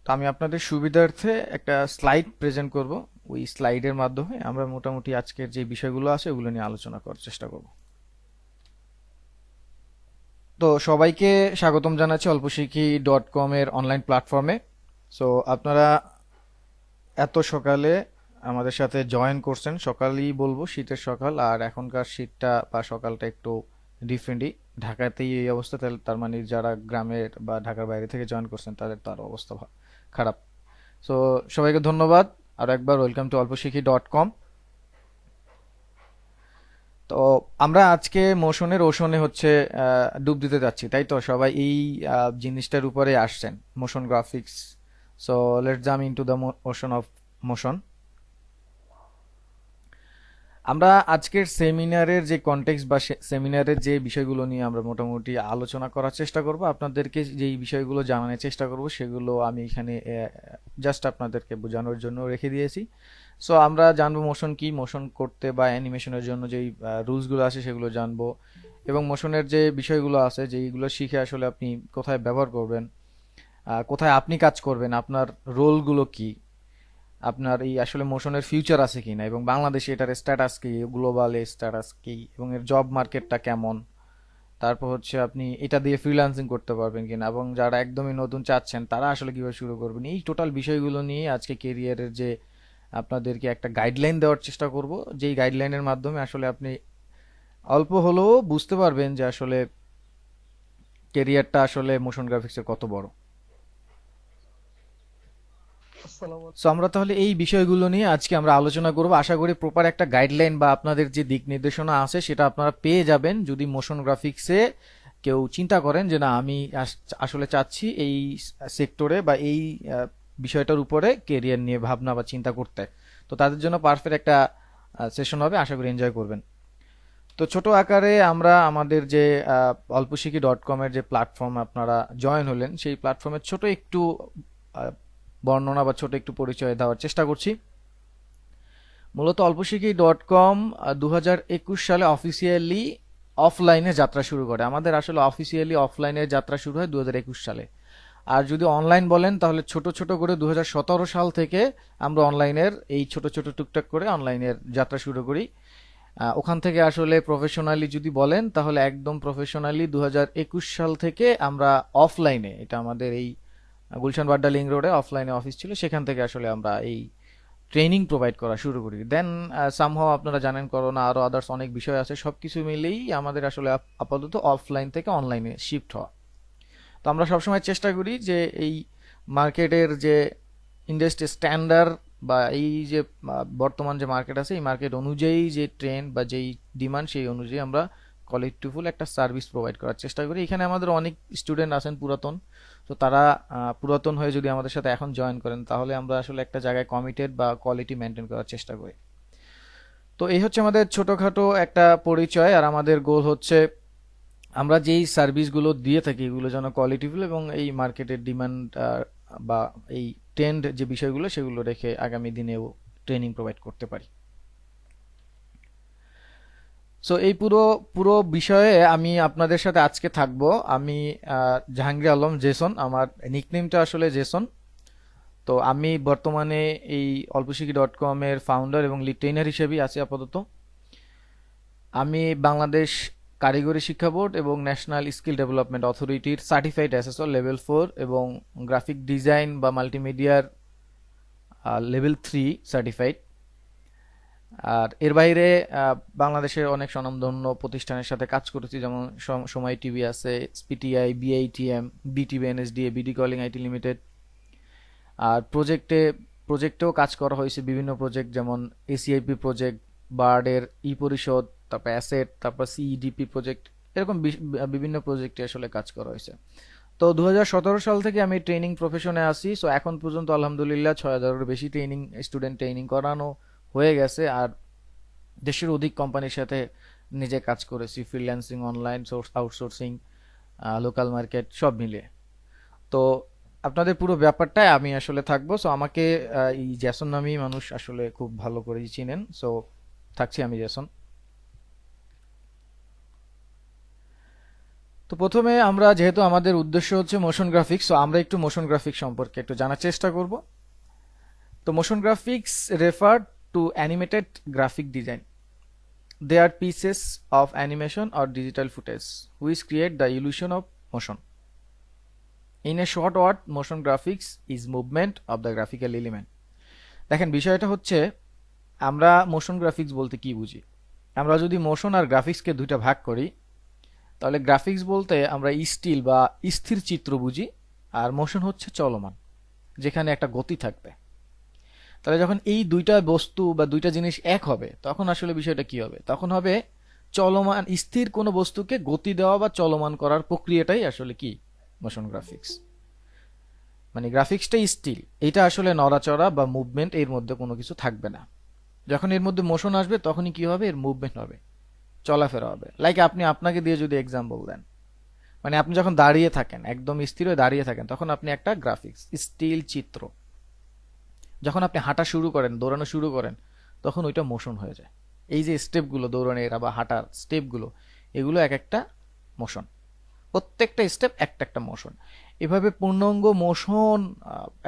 তো আমি আপনাদের সুবিধার্থে একটা স্লাইড প্রেজেন্ট করব। ওই স্লাইডের মাধ্যমে আমরা মোটামুটি আজকের যে বিষয়গুলো আছে ওগুলো নিয়ে আলোচনা করার চেষ্টা করব। তো সবাইকে স্বাগতম জানাচ্ছি অল্পশিখি.com এর অনলাইন প্ল্যাটফর্মে। সো আপনারা এত সকালে আমাদের সাথে জয়েন করছেন, সকালই বলবো, শীতের সকাল। আর এখনকার শীতটা বা সকালটা একটু ডিফারেন্টই। ঢাকাতেই এই অবস্থা, তাহলে তার মানে যারা গ্রামের বা ঢাকার বাইরে থেকে জয়েন করছেন তাদের তার অবস্থা খারাপ। সো সবাইকে ধন্যবাদ। আর একবার ওয়েলকাম টু অল্পশিখি.com। তো আমরা আজকে মোশনের ওশনে হচ্ছে ডুব দিতে যাচ্ছি, তাই তো? সবাই এই জিনিসটার উপরে আসছেন, motion graphics. So let's jump into the ocean of motion. আমরা আজকের সেমিনারের যে কনটেক্সট বা সেমিনারের যে বিষয়গুলো নিয়ে আমরা মোটামুটি আলোচনা করার চেষ্টা করব, আপনাদেরকে যেই বিষয়গুলো জানানোর চেষ্টা করব সেগুলো আমি এখানে জাস্ট আপনাদেরকে বোঝানোর জন্য রেখে দিয়েছি। সো আমরা জানবো মোশন কি, মোশন করতে বা অ্যানিমেশনের জন্য যেই রুলসগুলো আছে সেগুলো জানবো, এবং মোশনের যে বিষয়গুলো আছে যেইগুলো শিখে আসলে আপনি কোথায় ব্যবহার করবেন, কোথায় আপনি কাজ করবেন, আপনার রোলগুলো কি, আপনার এই আসলে মোশনের ফিউচার আছে কিনা, এবং বাংলাদেশে এটার স্ট্যাটাস কি, গ্লোবালে স্ট্যাটাস কি, এবং এর জব মার্কেটটা কেমন। তারপর হচ্ছে আপনি এটা দিয়ে ফ্রিল্যান্সিং করতে পারবেন কিনা, এবং যারা একদমই নতুন চাচ্ছেন তারা আসলে কিভাবে শুরু করবেন, এই টোটাল বিষয়গুলো নিয়ে আজকে কেরিয়ারের যে আপনাদেরকে একটা গাইডলাইন দেওয়ার চেষ্টা করব, যেই গাইডলাইনের মাধ্যমে আসলে আপনি অল্প হলেও বুঝতে পারবেন যে আসলে কেরিয়ারটা আসলে মোশন গ্রাফিক্সের কত বড়। আসসালামু সো আমরা তাহলে এই বিষয়গুলো নিয়ে আজকে আমরা আলোচনা করব। আশা করি প্রপার একটা গাইডলাইন বা আপনাদের যে দিক নির্দেশনা আছে সেটা আপনারা পেয়ে যাবেন যদি মোশন গ্রাফিক্সে কেউ চিন্তা করেন যে না, আমি আসলে চাচ্ছি এই সেক্টরে বা এই বিষয়টার উপরে কেরিয়ার নিয়ে ভাবনা বা চিন্তা করতে। তো তাদের জন্য পারফেক্ট একটা সেশন হবে, আশা করি এনজয় করবেন। তো ছোট আকারে আমরা আমাদের যে অল্পশিখি.com এর যে প্ল্যাটফর্ম আপনারা জয়েন হলেন, সেই প্ল্যাটফর্মের ছোট একটু আহ, বর্ণনা বা ছোট একটু পরিচয় দেওয়ার চেষ্টা করছি। মূলত অল্পশিখি.com 2021 সালে অফিসিয়ালি অফলাইনে যাত্রা শুরু করে। আমাদের আসলে অফিসিয়ালি অফলাইনে যাত্রা শুরু হয় 2021 সালে। আর যদি অনলাইন বলেন তাহলে ছোট ছোট করে 2017 সাল থেকে আমরা অনলাইনের এই ছোট ছোট টুকটাক করে অনলাইনের যাত্রা শুরু করি। ওখান থেকে আসলে প্রফেশনালি যদি বলেন তাহলে একদম প্রফেশনালি 2021 সাল থেকে আমরা অফলাইনে, এটা আমাদের এই গুলশান বাড্ডা লিংক রোডে অফলাইনে অফিস ছিল, সেখান থেকে আসলে আমরা এই ট্রেনিং প্রোভাইড করা শুরু করি। দেন সামহাও আপনারা জানেন করোনা আরো আদার্স অনেক বিষয় আছে, সবকিছু মিলেই আমাদের আসলে আপাতত অফলাইন থেকে অনলাইনে শিফট হওয়া। তো আমরা সবসময় চেষ্টা করি যে এই মার্কেটের যে ইন্ডাস্ট্রি স্ট্যান্ডার্ড বা এই যে বর্তমান যে মার্কেট আছে এই মার্কেট অনুযায়ী যে ট্রেন্ড বা যেই ডিমান্ড সেই অনুযায়ী আমরা কোয়ালিটিফুল একটা সার্ভিস প্রোভাইড করার চেষ্টা করি। এখানে আমাদের অনেক স্টুডেন্ট আছেন পুরাতন। তো তারা পুরাতন হয়ে যদি আমাদের সাথে এখন জয়েন করেন তাহলে আমরা আসলে একটা জায়গায় কমিটেড বা কোয়ালিটি মেনটেন করার চেষ্টা করি। তো এই হচ্ছে আমাদের ছোটখাটো একটা পরিচয়। আর আমাদের গোল হচ্ছে আমরা যেই সার্ভিসগুলো দিয়ে থাকি এগুলো যেন কোয়ালিটিফুল এবং এই মার্কেটের ডিমান্ড বা এই ট্রেন্ড যে বিষয়গুলো সেগুলো রেখে আগামী দিনেও ট্রেনিং প্রোভাইড করতে পারি। সো এই পুরো পুরো বিষয়ে আমি আপনাদের সাথে আজকে থাকবো। আমি জাহাঙ্গীর আলম জেসন, আমার নিকনেমটা আসলে জেসন। তো আমি বর্তমানে এই অল্পশিখি.com এর ফাউন্ডার এবং লিড ট্রেনার হিসেবেই আছি আপাতত। আমি বাংলাদেশ কারিগরি শিক্ষা বোর্ড এবং ন্যাশনাল স্কিল ডেভেলপমেন্ট অথরিটির সার্টিফাইড অ্যাসেসর লেভেল 4 এবং গ্রাফিক ডিজাইন বা মাল্টিমিডিয়ার লেভেল 3 সার্টিফাইড। আর এর বাইরে বাংলাদেশের অনেক স্বনামধন্য প্রতিষ্ঠানের সাথে কাজ করেছি, যেমন সময় টিভি আছে, PTI, BITM, BTV, NSDA, BD calling IT limited. আর প্রজেক্টেও কাজ করা হয়েছে, বিভিন্ন প্রজেক্ট যেমন এসিআইপি প্রজেক্ট, বার্ডের ই পরিষদ, তারপর অ্যাসেট, তারপর সিইডিপি প্রজেক্ট, এরকম বিভিন্ন প্রজেক্টে আসলে কাজ করা হয়েছে। তো 2017 সাল থেকে আমি ট্রেনিং প্রফেশনে আছি। সো এখন পর্যন্ত আলহামদুলিল্লাহ 6,000-এর বেশি স্টুডেন্ট ট্রেনিং করানো হয়ে গেছে। আর দেশের অধিক কোম্পানির সাথে নিজে কাজ করেছি, freelancing, online source, outsourcing, local market সব মিলিয়ে। তো আপনাদের পুরো ব্যাপারটাই আমি আসলে থাকবো। সো আমাকে এই জ্যাসন নামেই মানুষ আসলে খুব ভালো করেই চিনেন। সো থাকছি আমি জ্যাসন। তো প্রথমে আমরা যেহেতু আমাদের উদ্দেশ্য হচ্ছে মোশন গ্রাফিক্স, তো আমরা একটু মোশন গ্রাফিক্স সম্পর্কে একটু জানার চেষ্টা করব। তো motion graphics refer to animated graphic design. They are pieces of animation or digital footage which create the illusion of motion. In a short word, motion graphics is movement of the graphical element. দেখেন বিষয়টা হচ্ছে, আমরা motion graphics বলতে কি বুঝি? আমরা যদি motion আর গ্রাফিক্সকে দুইটা ভাগ করি, তাহলে গ্রাফিক্স বলতে আমরা স্টিল বা স্থির চিত্র বুঝি, আর মোশন হচ্ছে চলমান, যেখানে একটা গতি থাকবে। তাহলে যখন এই দুইটা বস্তু বা দুইটা জিনিস এক হবে, তখন আসলে বিষয়টা কি হবে? তখন হবে চলমান, স্থির কোনো বস্তুকে গতি দেওয়া বা চলমান করার প্রক্রিয়াটাই আসলে কি মোশন গ্রাফিক্স। মানে গ্রাফিক্সটাই স্টিল, এটা আসলে নড়াচড়া বা মুভমেন্ট এর মধ্যে কোনো কিছু থাকবে না। যখন এর মধ্যে মোশন আসবে তখনই কি হবে? এর মুভমেন্ট হবে, চলাফেরা হবে। লাইক আপনি আপনাকে দিয়ে যদি এক্সাম্পল দেন, মানে আপনি যখন দাঁড়িয়ে থাকেন, একদম স্থির হয়ে দাঁড়িয়ে থাকেন, তখন আপনি একটা গ্রাফিক্স, স্টিল চিত্র। যখন আপনি হাঁটা শুরু করেন, দৌড়ানো শুরু করেন, তখন ওইটা মোশন হয়ে যায়। এই যে স্টেপগুলো দৌড়ানোর বা হাঁটার স্টেপগুলো, এগুলো এক একটা মোশন, প্রত্যেকটা স্টেপ একটা একটা মোশন। এভাবে পূর্ণাঙ্গ মোশন,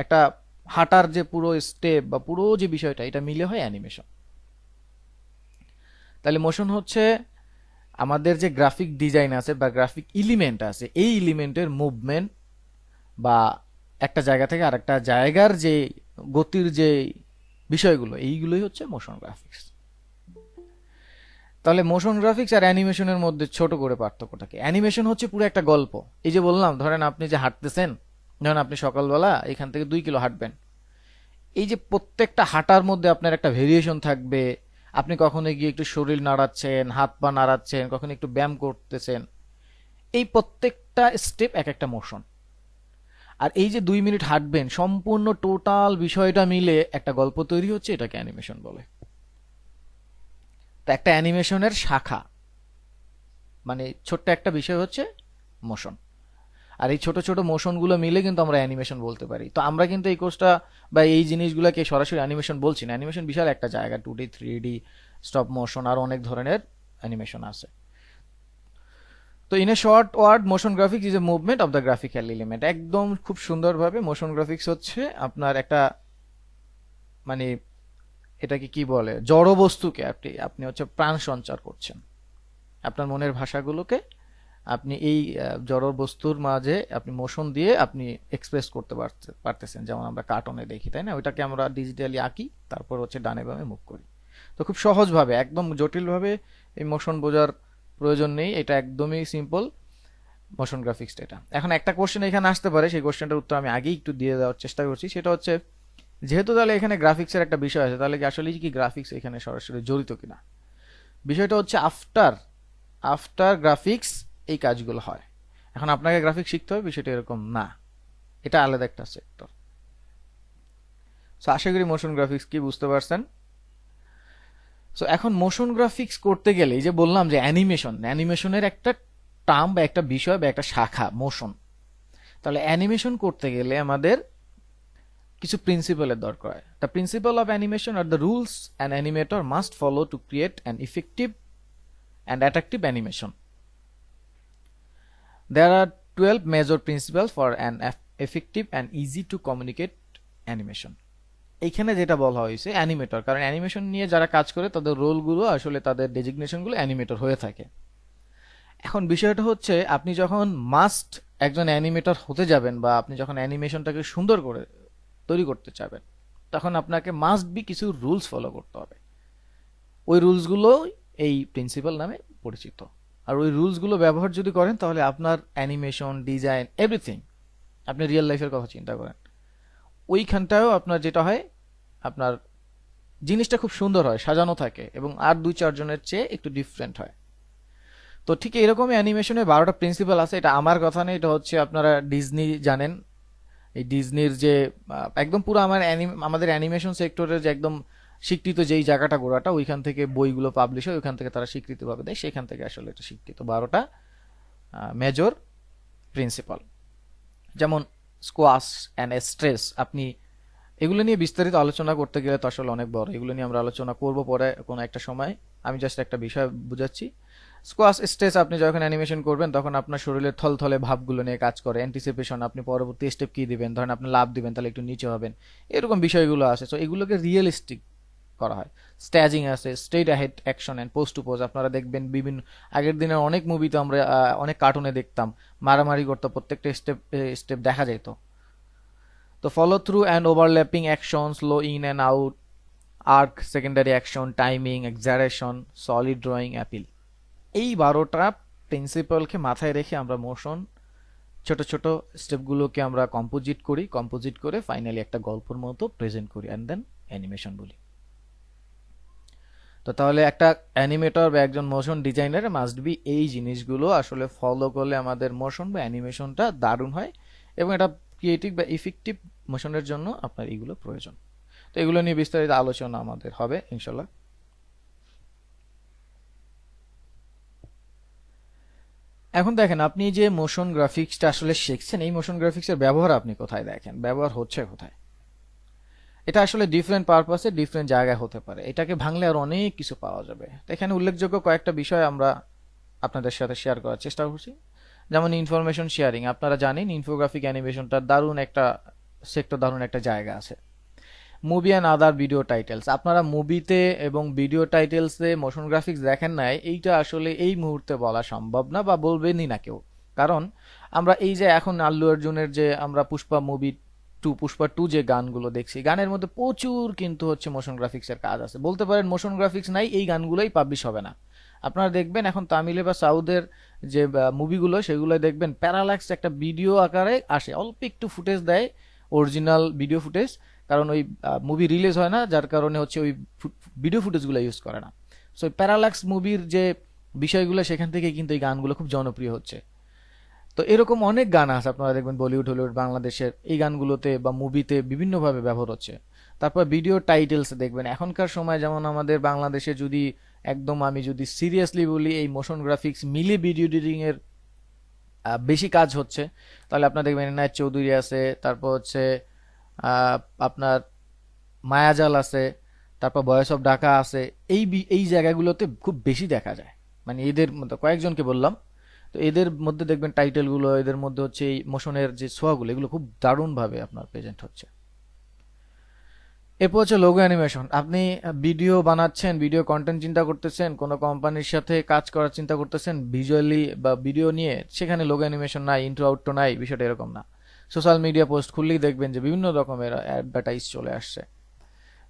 একটা হাঁটার যে পুরো স্টেপ বা পুরো যে বিষয়টা, এটা মিলে হয় অ্যানিমেশন। তাহলে মোশন হচ্ছে আমাদের যে গ্রাফিক ডিজাইন আছে বা গ্রাফিক এলিমেন্ট আছে, এই এলিমেন্টের মুভমেন্ট বা একটা জায়গা থেকে আরেকটা জায়গার যে গতির যে বিষয়গুলো, এইগুলোই হচ্ছে মোশন গ্রাফিক্স। তাহলে মোশন গ্রাফিক্স আর অ্যানিমেশনের মধ্যে ছোট করে পার্থক্যটা কি? অ্যানিমেশন হচ্ছে পুরো একটা গল্প। এই যে বললাম, ধরেন আপনি যে হাঁটতেছেন, ধরেন আপনি সকালবেলা এখান থেকে 2 কিলো হাঁটবেন, এই যে প্রত্যেকটা হাঁটার মধ্যে আপনার একটা ভেরিয়েশন থাকবে। আপনি কখনো গিয়ে একটু শরীর নাড়াচ্ছেন, হাত পা নাড়াচ্ছেন, কখনো একটু ব্যায়াম করতেছেন, এই প্রত্যেকটা স্টেপ এক একটা মোশন। আর এই যে 2 মিনিট হাঁটবেন, সম্পূর্ণ টোটাল বিষয়টা মিলে একটা গল্প তৈরি হচ্ছে, এটাকে অ্যানিমেশন বলে। তা একটা অ্যানিমেশনের শাখা, মানে ছোট্ট একটা বিষয় হচ্ছে মোশন। আর এই ছোট ছোট মোশনগুলো মিলে কিন্তু আমরা অ্যানিমেশন বলতে পারি। তো আমরা কিন্তু এই কোর্সটা বা এই জিনিসগুলোকে সরাসরি অ্যানিমেশন বলছি না। অ্যানিমেশন বিশাল একটা জায়গা, 2D 3D স্টপ মোশন, আর অনেক ধরনের অ্যানিমেশন আছে। তো in a short word, motion graphics is a movement of the graphical element. একদম খুব সুন্দরভাবে মোশন গ্রাফিক্স হচ্ছে আপনার একটা, মানে এটাকে কি বলে, জড় বস্তুকে আপনি আপনি হচ্ছে প্রাণ সঞ্চার করছেন। আপনার মনের ভাষাগুলোকে আপনি এই জড় বস্তুর মাঝে আপনি মোশন দিয়ে আপনি এক্সপ্রেস করতে পারতেছেন, যেমন আমরা কার্টুনে দেখি, তাই না? ওইটাকে আমরা ডিজিটালি আঁকি, তারপর হচ্ছে ডানে বামে মুভ করি। তো খুব সহজভাবে, একদম জটিলভাবে এই মোশন বোঝার প্রয়োজন নেই, এটা একদমই সিম্পল মোশন গ্রাফিক্স। এটা এখন একটা কোশ্চেন এখানে আসতে পারে, সেই কোশ্চেনটার উত্তর আমি আগেই একটু দিয়ে দেওয়ার চেষ্টা করছি। সেটা হচ্ছে, যেহেতু তাহলে এখানে গ্রাফিক্সের একটা বিষয় আছে, তাহলে কি আসলে কি গ্রাফিক্স এখানে সরাসরি জড়িত কিনা? বিষয়টা হচ্ছে আফটার আফটার গ্রাফিক্স এই কাজগুলো হয়। এখন আপনাকে গ্রাফিক্স শিখতে হবে বিষয়টা এরকম না, এটা আলাদা একটা সেক্টর। সো আশা করি মোশন গ্রাফিক্স কি বুঝতে পারছেন। সো এখন মোশন গ্রাফিক্স করতে গেলে, এই যে বললাম যে অ্যানিমেশনের একটা টার্ম বা একটা বিষয় বা একটা শাখা মোশন। তাহলে অ্যানিমেশন করতে গেলে আমাদের কিছু প্রিন্সিপালের দরকার হয়। The principal of animation are the rules an animator must follow to create an effective and attractive animation. There are 12 major principles for an effective and easy to communicate animation. এইখানে যেটা বলা হয়েছে অ্যানিমেটর, কারণ animation নিয়ে যারা কাজ করে তাদের রোলগুলো আসলে তাদের ডেজিগনেশনগুলো অ্যানিমেটর হয়ে থাকে। এখন বিষয়টা হচ্ছে, আপনি যখন মাস্ট একজন অ্যানিমেটর হতে যাবেন বা আপনি যখন অ্যানিমেশনটাকে সুন্দর করে তৈরি করতে চাবেন, তখন আপনাকে মাস্ট বি কিছু রুলস ফলো করতে হবে। ওই রুলসগুলো এই প্রিন্সিপাল নামে পরিচিত। আর ওই রুলসগুলো ব্যবহার যদি করেন, তাহলে আপনার অ্যানিমেশন, ডিজাইন, এভরিথিং, আপনি রিয়েল লাইফের কথা চিন্তা করেন, ওইখানটাও আপনার যেটা হয়, আপনার জিনিসটা খুব সুন্দর হয়, সাজানো থাকে এবং আর 2-4 জনের চেয়ে একটু ডিফারেন্ট হয়। তো ঠিক এরকমই অ্যানিমেশনের 12টা প্রিন্সিপাল আছে। এটা আমার কথা নেই, এটা হচ্ছে আপনারা ডিজনি জানেন। এই ডিজনির যে একদম পুরো আমাদের অ্যানিমেশন সেক্টরের যে একদম স্বীকৃত যেই জায়গাটা গোড়াটা, ওইখান থেকে বইগুলো পাবলিশ হয়, ওইখান থেকে তারা স্বীকৃতি ভাবে দেয়, সেখান থেকে আসলে এটা স্বীকৃত 12টা মেজর প্রিন্সিপাল। যেমন স্কোয়াশ অ্যান্ড স্ট্রেস, আপনি এগুলো নিয়ে বিস্তারিত আলোচনা করতে গেলে তো আসলে অনেক বড়, এগুলো নিয়ে আমরা আলোচনা করব পরে কোনো একটা সময়। আমি জাস্ট একটা বিষয় বুঝাচ্ছি স্কোয়াশ স্টেজ আপনি যখন অ্যানিমেশন করবেন তখন আপনার শরীরের থলথলে ভাবগুলো নিয়ে কাজ করে, অ্যান্টিসিপেশন, আপনি পরবর্তী স্টেপ কি দিবেন, ধরেন আপনি লাভ দিবেন তাহলে একটু নিচে হবেন, এরকম বিষয়গুলো আছে। তো এগুলোকে রিয়েলিস্টিক করা হয়। স্ট্যাজিং আছে, straight ahead action and pose to pose. আপনারা দেখবেন বিভিন্ন আগের দিনের অনেক মুভিতে আমরা অনেক কার্টুনে দেখতাম মারামারি করতো, প্রত্যেকটা স্টেপ স্টেপ দেখা যেত। তো follow through and overlapping action, slow in and out, arc, secondary action, timing, exaggeration, solid drawing, appeal, এই 12টা প্রিন্সিপালকে মাথায় রেখে আমরা মোশন ছোট ছোট স্টেপগুলোকে আমরা কম্পোজিট করি, কম্পোজিট করে ফাইনালি একটা গল্পের মতো প্রেজেন্ট করি অ্যান্ড দেন অ্যানিমেশন বলি। তো তাহলে একটা অ্যানিমেটর বা একজন মোশন ডিজাইনার মাস্ট বি এই জিনিসগুলো আসলে ফলো করলে আমাদের মোশন বা অ্যানিমেশনটা দারুণ হয়, এবং এটা ক্রিয়েটিভ বা ইফেক্টিভ মোশনের জন্য আপনার এগুলো প্রয়োজন। তো এগুলো নিয়ে বিস্তারিত আলোচনা আমাদের হবে ইনশাল্লাহ। এখন দেখেন, আপনি যে মোশন গ্রাফিক্সটা আসলে শিখছেন, এই মোশন গ্রাফিক্সের ব্যবহার আপনি কোথায় দেখেন, ব্যবহার হচ্ছে কোথায়? এটা আসলে ডিফারেন্ট পারপাসে ডিফারেন্ট জায়গায় হতে পারে, এটাকে ভাঙলে আর অনেক কিছু পাওয়া যাবে। তো এখানে উল্লেখযোগ্য কয়েকটা বিষয় আমরা আপনাদের সাথে শেয়ার করার চেষ্টা করছি। যেমন ইনফরমেশন শেয়ারিং, আপনারা জানেন ইনফোগ্রাফিক অ্যানিমেশনটা দারুণ একটা সেক্টর, দারুণ একটা জায়গা আছে। Movie and other video titles, আপনারা মুভিতে এবং ভিডিও টাইটেলসে মোশন গ্রাফিক্স দেখেন নাই, এইটা আসলে এই মুহূর্তে বলা সম্ভব না বা বলবেনই না কেউ। কারণ আমরা এই যে এখন আল্লু অর্জুনের যে আমরা পুষ্পা টু যে গানগুলো দেখছি, গানের মধ্যে প্রচুর কিন্তু হচ্ছে মোশন গ্রাফিক্সের কাজ আছে। বলতে পারেন মোশন গ্রাফিক্স নাই, এই গানগুলোই পাবলিশ হবে না। আপনারা দেখবেন এখন তামিলে বা সাউথের যে মুভিগুলো, সেগুলো দেখবেন প্যারাল্যাক্স একটা ভিডিও আকারে আসে, অল্প একটু ফুটেজ দেয়, অরিজিনাল ভিডিও ফুটেজ, কারণ ওই মুভি রিলিজ হয় না, যার কারণে হচ্ছে ওই ভিডিও ফুটেজগুলো ইউজ করে না। সো প্যারাল্যাক্স মুভির যে বিষয়গুলো, সেখান থেকে কিন্তু এই গানগুলো খুব জনপ্রিয় হচ্ছে। তো এরকম অনেক গান আছে, আপনারা দেখবেন বলিউড হলিউড বাংলাদেশের এই গানগুলোতে বা মুভিতে বিভিন্নভাবে ব্যবহার হচ্ছে। তারপর ভিডিও টাইটেলস দেখবেন এখনকার সময়, যেমন আমাদের বাংলাদেশে যদি একদম আমি যদি সিরিয়াসলি বলি, এই মোশন গ্রাফিক্স মিলে ভিডিও এডিটিং এর বেশি কাজ হচ্ছে। তাহলে আপনার দেখবেন এনায়েত চৌধুরী আছে, তারপর হচ্ছে আহ, আপনার মায়াজাল আছে, তারপর ভয়েস অফ ঢাকা আছে। এই জায়গাগুলোতে খুব বেশি দেখা যায়, মানে এদের মধ্যে কয়েকজনকে বললাম। তো এদের মধ্যে দেখবেন টাইটেলগুলো, এদের মধ্যে হচ্ছে এই মোশনের যে ছোঁয়াগুলো, এগুলো খুব দারুণভাবে আপনার প্রেজেন্ট হচ্ছে। এরপর হচ্ছে লোগো অ্যানিমেশন, আপনি ভিডিও বানাচ্ছেন, ভিডিও কন্টেন্ট চিন্তা করতেছেন, কোনো কোম্পানির সাথে কাজ করার চিন্তা করতেছেন ভিজুয়ালি বা ভিডিও নিয়ে, সেখানে লোগো অ্যানিমেশন নাই, ইন্ট্রো আউট্রো নাই, বিষয়টা এরকম না। সোশ্যাল মিডিয়া পোস্ট খুললেই দেখবেন যে বিভিন্ন রকমের অ্যাডভার্টাইজ চলে আসছে।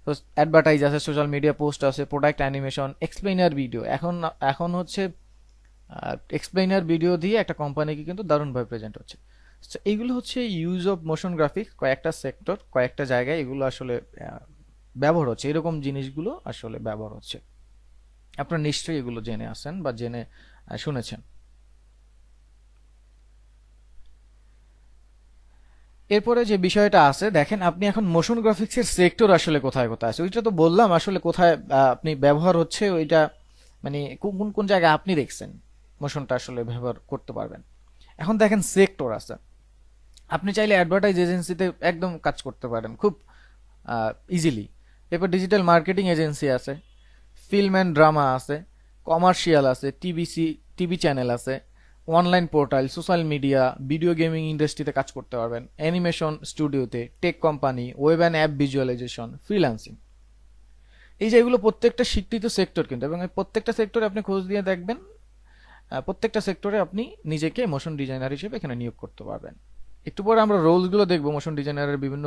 তো অ্যাডভার্টাইজ আছে, সোশ্যাল মিডিয়া পোস্ট আছে, প্রোডাক্ট অ্যানিমেশন, এক্সপ্লেইনার ভিডিও। এখন এখন হচ্ছে এক্সপ্লেইনার ভিডিও দিয়ে একটা কোম্পানিকে কিন্তু দারুণভাবে প্রেজেন্ট হচ্ছে। So, এইগুলো হচ্ছে ইউজ অফ মোশন গ্রাফিক্স, কয়েকটা সেক্টর, কয়েকটা জায়গায় এগুলো আসলে ব্যবহার হচ্ছে, এরকম জিনিসগুলো আসলে ব্যবহার হচ্ছে। আপনারা নিশ্চয়ই এগুলো জেনে আছেন বা জেনে শুনেছেন। এরপরে যে বিষয়টা আছে, দেখেন আপনি এখন মোশন গ্রাফিক্সের সেক্টর আসলে কোথায় কোথায় আছে, ওইটা তো বললাম আসলে কোথায় আপনি ব্যবহার হচ্ছে ওইটা, মানে কোন কোন কোন জায়গায় আপনি দেখছেন মোশনটা আসলে ব্যবহার করতে পারবেন। এখন দেখেন সেক্টর আছে, আপনি চাইলে অ্যাডভার্টাইজ এজেন্সিতে একদম কাজ করতে পারেন খুব ইজিলি। এরপর ডিজিটাল মার্কেটিং এজেন্সি আছে, ফিল্ম অ্যান্ড ড্রামা আছে, কমার্শিয়াল আছে, টিভি চ্যানেল আছে, online portal, social media, video gaming ইন্ডাস্ট্রিতে কাজ করতে পারবেন, অ্যানিমেশন স্টুডিওতে, tech company, web and app visualization, freelancing. এই যে এগুলো প্রত্যেকটা স্বীকৃত সেক্টর কিন্তু, এবং এই প্রত্যেকটা সেক্টরে আপনি খোঁজ দিয়ে দেখবেন, প্রত্যেকটা সেক্টরে আপনি নিজেকে মোশন ডিজাইনার হিসেবে এখানে নিয়োগ করতে পারবেন। একটু পরে আমরা রোলসগুলো দেখবো, মোশন ডিজাইনারের বিভিন্ন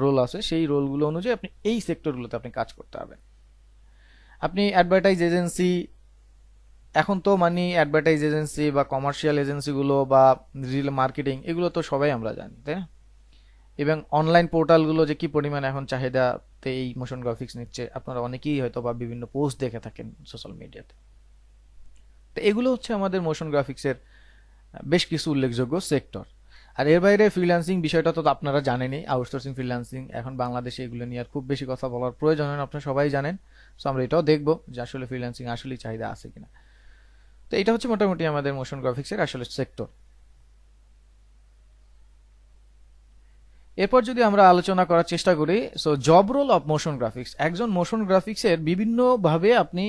রোল আছে, সেই রোলগুলো অনুযায়ী আপনি এই সেক্টরগুলোতে আপনি কাজ করতে পারবেন। আপনি অ্যাডভার্টাইজ এজেন্সি, এখন তো মানে অ্যাডভার্টাইজ এজেন্সি বা কমার্শিয়াল এজেন্সিগুলো বা ডিজিটাল মার্কেটিং, এগুলো তো সবাই আমরা জানি, তাই না? এবং অনলাইন পোর্টালগুলো যে কি পরিমাণ এখন চাহিদাতে এই মোশন গ্রাফিক্স নিচ্ছে, আপনারা অনেকেই হয়তো বা বিভিন্ন পোস্ট দেখে থাকেন সোশ্যাল মিডিয়াতে। তো এগুলো হচ্ছে আমাদের মোশন গ্রাফিক্সের বেশ কিছু উল্লেখযোগ্য সেক্টর। আর এর বাইরে ফ্রিল্যান্সিং বিষয়টা তো আপনারা জানেনই, আউটসোর্সিং ফ্রিল্যান্সিং এখন বাংলাদেশে এগুলো নিয়ে আর খুব বেশি কথা বলার প্রয়োজন হয় না, আপনারা সবাই জানেন। সো আমরা এটাও দেখবো যে আসলে ফ্রিল্যান্সিং আসলেই চাহিদা আছে কিনা। তো এটা হচ্ছে মোটামুটি আমাদের মোশন গ্রাফিক্সের আসলে সেক্টর। এরপর যদি আমরা আলোচনা করার চেষ্টা করি, so job role of motion graphics, একজন মোশন গ্রাফিক্সের বিভিন্ন ভাবে আপনি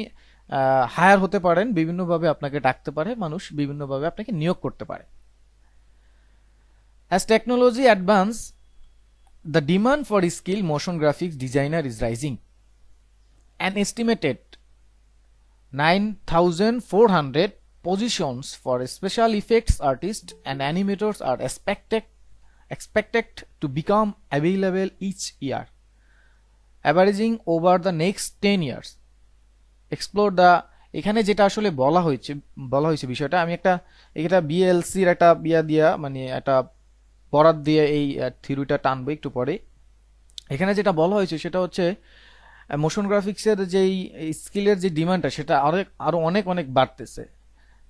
হায়ার হতে পারেন, বিভিন্নভাবে আপনাকে ডাকতে পারে মানুষ, বিভিন্নভাবে আপনাকে নিয়োগ করতে পারে। As technology advance, the demand for skill motion graphics designer is rising. An estimated 9,400 positions for special effects artists and animators are expected to become available each year, averaging over the next 10 years. Explore the, এখানে যেটা আসলে বলা হয়েছে বিষয়টা, আমি এটা বিএলসির একটা দিয়া মানে একটা বরাত দিয়ে এই থিওরিটা টানবো একটু পরে। এখানে যেটা বলা হয়েছে সেটা হচ্ছে মোশন গ্রাফিক্সের যেই স্কিলের যে ডিমান্ডটা সেটা আরো অনেক অনেক বাড়তেছে,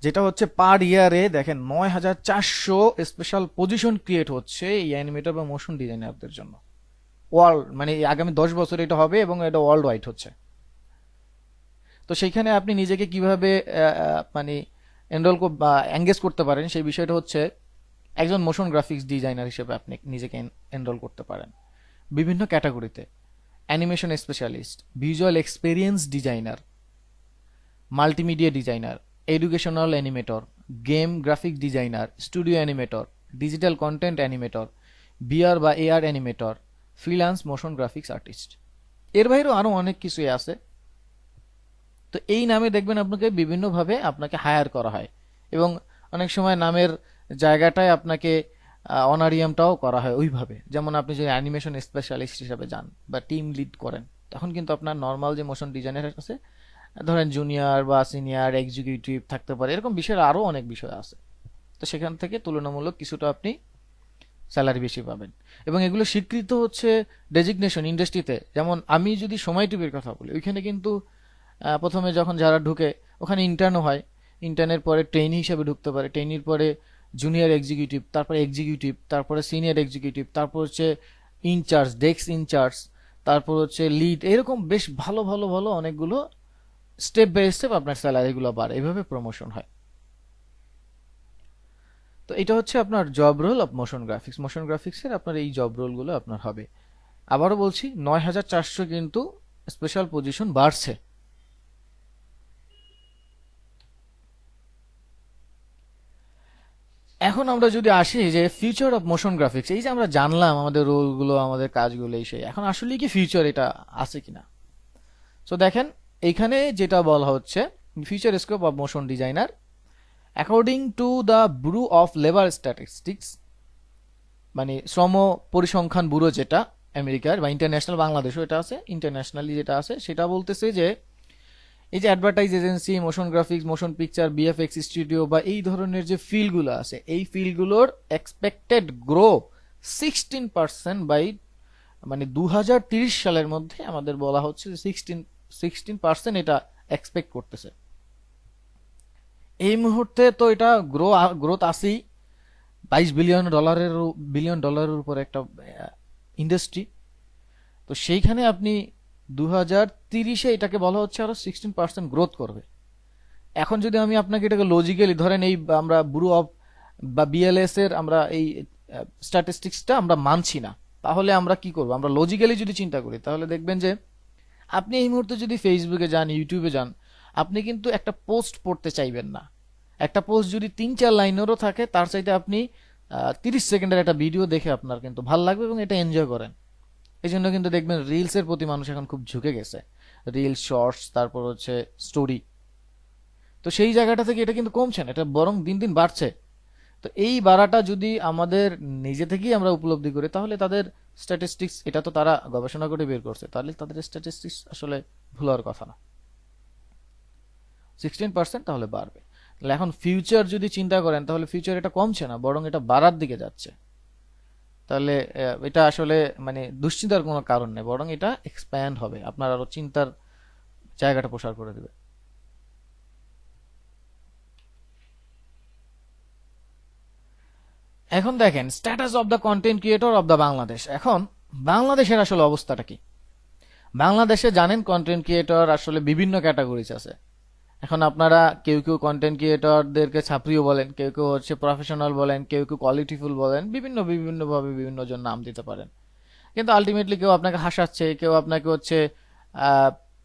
যেটা হচ্ছে পার ইয়ারে দেখেন 9,400 স্পেশাল পজিশন ক্রিয়েট হচ্ছে এই অ্যানিমেটর বা মোশন ডিজাইনারদের জন্য। ওয়ার্ল্ড মানে আগামী 10 বছর এটা হবে এবং এটা ওয়ার্ল্ড ওয়াইড হচ্ছে। তো সেইখানে আপনি নিজেকে কিভাবে মানে এনরোল বা এঙ্গেজ করতে পারেন সেই বিষয়টা হচ্ছে একজন মোশন গ্রাফিক্স ডিজাইনার হিসেবে আপনি নিজেকে এনরোল করতে পারেন বিভিন্ন ক্যাটাগরিতে: animation specialist, visual experience designer, multimedia designer, educational animator, game graphic designer, studio animator, digital content animator, VR বা AR animator, freelance motion graphics artist. এর বাইরেও আরো অনেক কিছুই আছে। তো এই নামে দেখবেন আপনাকে বিভিন্নভাবে আপনাকে হায়ার করা হয় এবং অনেক সময় নামের জায়গাটায় আপনাকে অনারিয়ামটাও করা হয় ওইভাবে। যেমন আপনি যদি অ্যানিমেশন স্পেশালিস্ট হিসাবে যান বা টিম লিড করেন, তখন কিন্তু আপনার নর্মাল যে মোশন ডিজাইনার আছে, ধরেন জুনিয়র বা সিনিয়র এক্সিকিউটিভ থাকতে পারে, এরকম বিষয়ের আরো অনেক বিষয় আছে। তো সেখান থেকে তুলনামূলক কিছুটা আপনি স্যালারি বেশি পাবেন এবং এগুলো স্বীকৃত হচ্ছে ডেজিগনেশন ইন্ডাস্ট্রিতে। যেমন আমি যদি সময় টিভির কথা বলি, ওইখানে কিন্তু প্রথমে যখন যারা ঢুকে ওখানে ইন্টার্নও হয়, ইন্টার্নের পরে ট্রেনি হিসেবে ঢুকতে পারে, ট্রেনির পরে জুনিয়র এক্সিকিউটিভ, তারপরে এক্সিকিউটিভ, তারপরে সিনিয়র এক্সিকিউটিভ, তারপর হচ্ছে ইনচার্জ, ডেস্ক ইনচার্জ, তারপর হচ্ছে লিড, এরকম বেশ ভালো ভালো ভালো অনেকগুলো স্টেপ বাই স্টেপ আপনার স্যালারিগুলো বাড়ে, এভাবে প্রমোশন হয়। তো এটা হচ্ছে আপনার job role of motion graphics. Motion গ্রাফিক্সের আপনার এই জব রোলগুলো আপনার হবে। আবারও বলছি, 9,400 কিন্তু স্পেশাল পজিশন বাড়ছে। এখন আমরা যদি আসি যে ফিউচার অফ মোশন গ্রাফিক্স, এই যে আমরা জানলাম আমাদের রোলগুলো, আমাদের কাজগুলো, এই সেই, এখন আসলে কি ফিউচার এটা আছে কিনা। সো দেখেন এইখানে যেটা বলা হচ্ছে, future scope of motion designer according to the bureau of labour statistics, মানে শ্রম পরিসংখ্যান ব্যুরো যেটা আমেরিকার বা ইন্টারন্যাশনাল, বাংলাদেশও এটা আছে, ইন্টারন্যাশনালি যেটা আছে সেটা বলতেছে যে এই যে advertise agency, motion graphics, motion picture, VFX studio বা এই ধরনের যে ফিল্ডগুলো আছে, এই ফিল্ডগুলোর এক্সপেক্টেড গ্রো 16% বাই, মানে 2030 সালের মধ্যে আমাদের বলা হচ্ছে যে 16% এটা এক্সপেক্ট করতেছে। এই মুহূর্তে তো এটা গ্রোথ আছেই, $22 বিলিয়ন উপর একটা ইন্ডাস্ট্রি। তো সেইখানে আপনি 2030-এ এটাকে বলা হচ্ছে আরো 16% গ্রোথ করবে। এখন যদি আমি আপনাকে এটাকে লজিক্যালি ধরেন, এই আমরা ব্যুরো অফ বা বিএলএস এর আমরা এই স্ট্যাটিস্টিক্সটা আমরা মানছি না, তাহলে আমরা কি করব? আমরা লজিক্যালি যদি চিন্তা করি তাহলে দেখবেন যে আপনি এই মুহূর্তে যদি ফেসবুকে যান, ইউটিউবে যান, আপনি কিন্তু একটা পোস্ট পড়তে চাইবেন না। একটা পোস্ট যদি 3-4 লাইনেরও থাকে, তার চাইতে আপনি 30 সেকেন্ডের একটা ভিডিও দেখে আপনার কিন্তু ভালো লাগবে এবং এটা এনজয় করেন। এই জন্য কিন্তু দেখবেন রিলসের প্রতি মানুষ এখন খুব ঝুঁকে গেছে, রিল, শর্টস, তারপর হচ্ছে স্টোরি। তো সেই জায়গাটা থেকে এটা কিন্তু কমছে না, এটা বরং দিন দিন বাড়ছে। তো এই বাড়াটা যদি আমাদের নিজে থেকেই আমরা উপলব্ধি করি, তাহলে তাদের স্ট্যাটিস্টিক্স, এটা তো তারা গবেষণা করে বের করছে, তাহলে তাদের স্ট্যাটিস্টিক্স আসলে ভুল হওয়ার কথা না। 16% তাহলে বাড়বে। তাহলে এখন ফিউচার যদি চিন্তা করেন, তাহলে ফিউচার এটা কমছে না, বরং এটা বাড়ার দিকে যাচ্ছে। তাহলে এটা আসলে মানে দুশ্চিন্তার কোনো কারণ নেই, বরং এটা এক্সপ্যান্ড হবে, আপনার আরো চিন্তার জায়গাটা প্রসার করে দেবে। এখন দেখেন status of the content creator of the Bangladesh. এখন বাংলাদেশের আসলে অবস্থাটা কি? বাংলাদেশে জানেন কন্টেন্ট ক্রিয়েটর আসলে বিভিন্ন ক্যাটাগরিজ আছে। এখন আপনারা কেউ কেউ কন্টেন্ট ক্রিয়েটরদেরকে ছাত্রীও বলেন, কেউ কেউ হচ্ছে প্রফেশনাল বলেন, কেউ কেউ কোয়ালিটিফুল বলেন, বিভিন্ন ভাবে বিভিন্ন জন নাম দিতে পারেন। কিন্তু আলটিমেটলি কেউ আপনাকে হাসাচ্ছে, কেউ আপনাকে হচ্ছে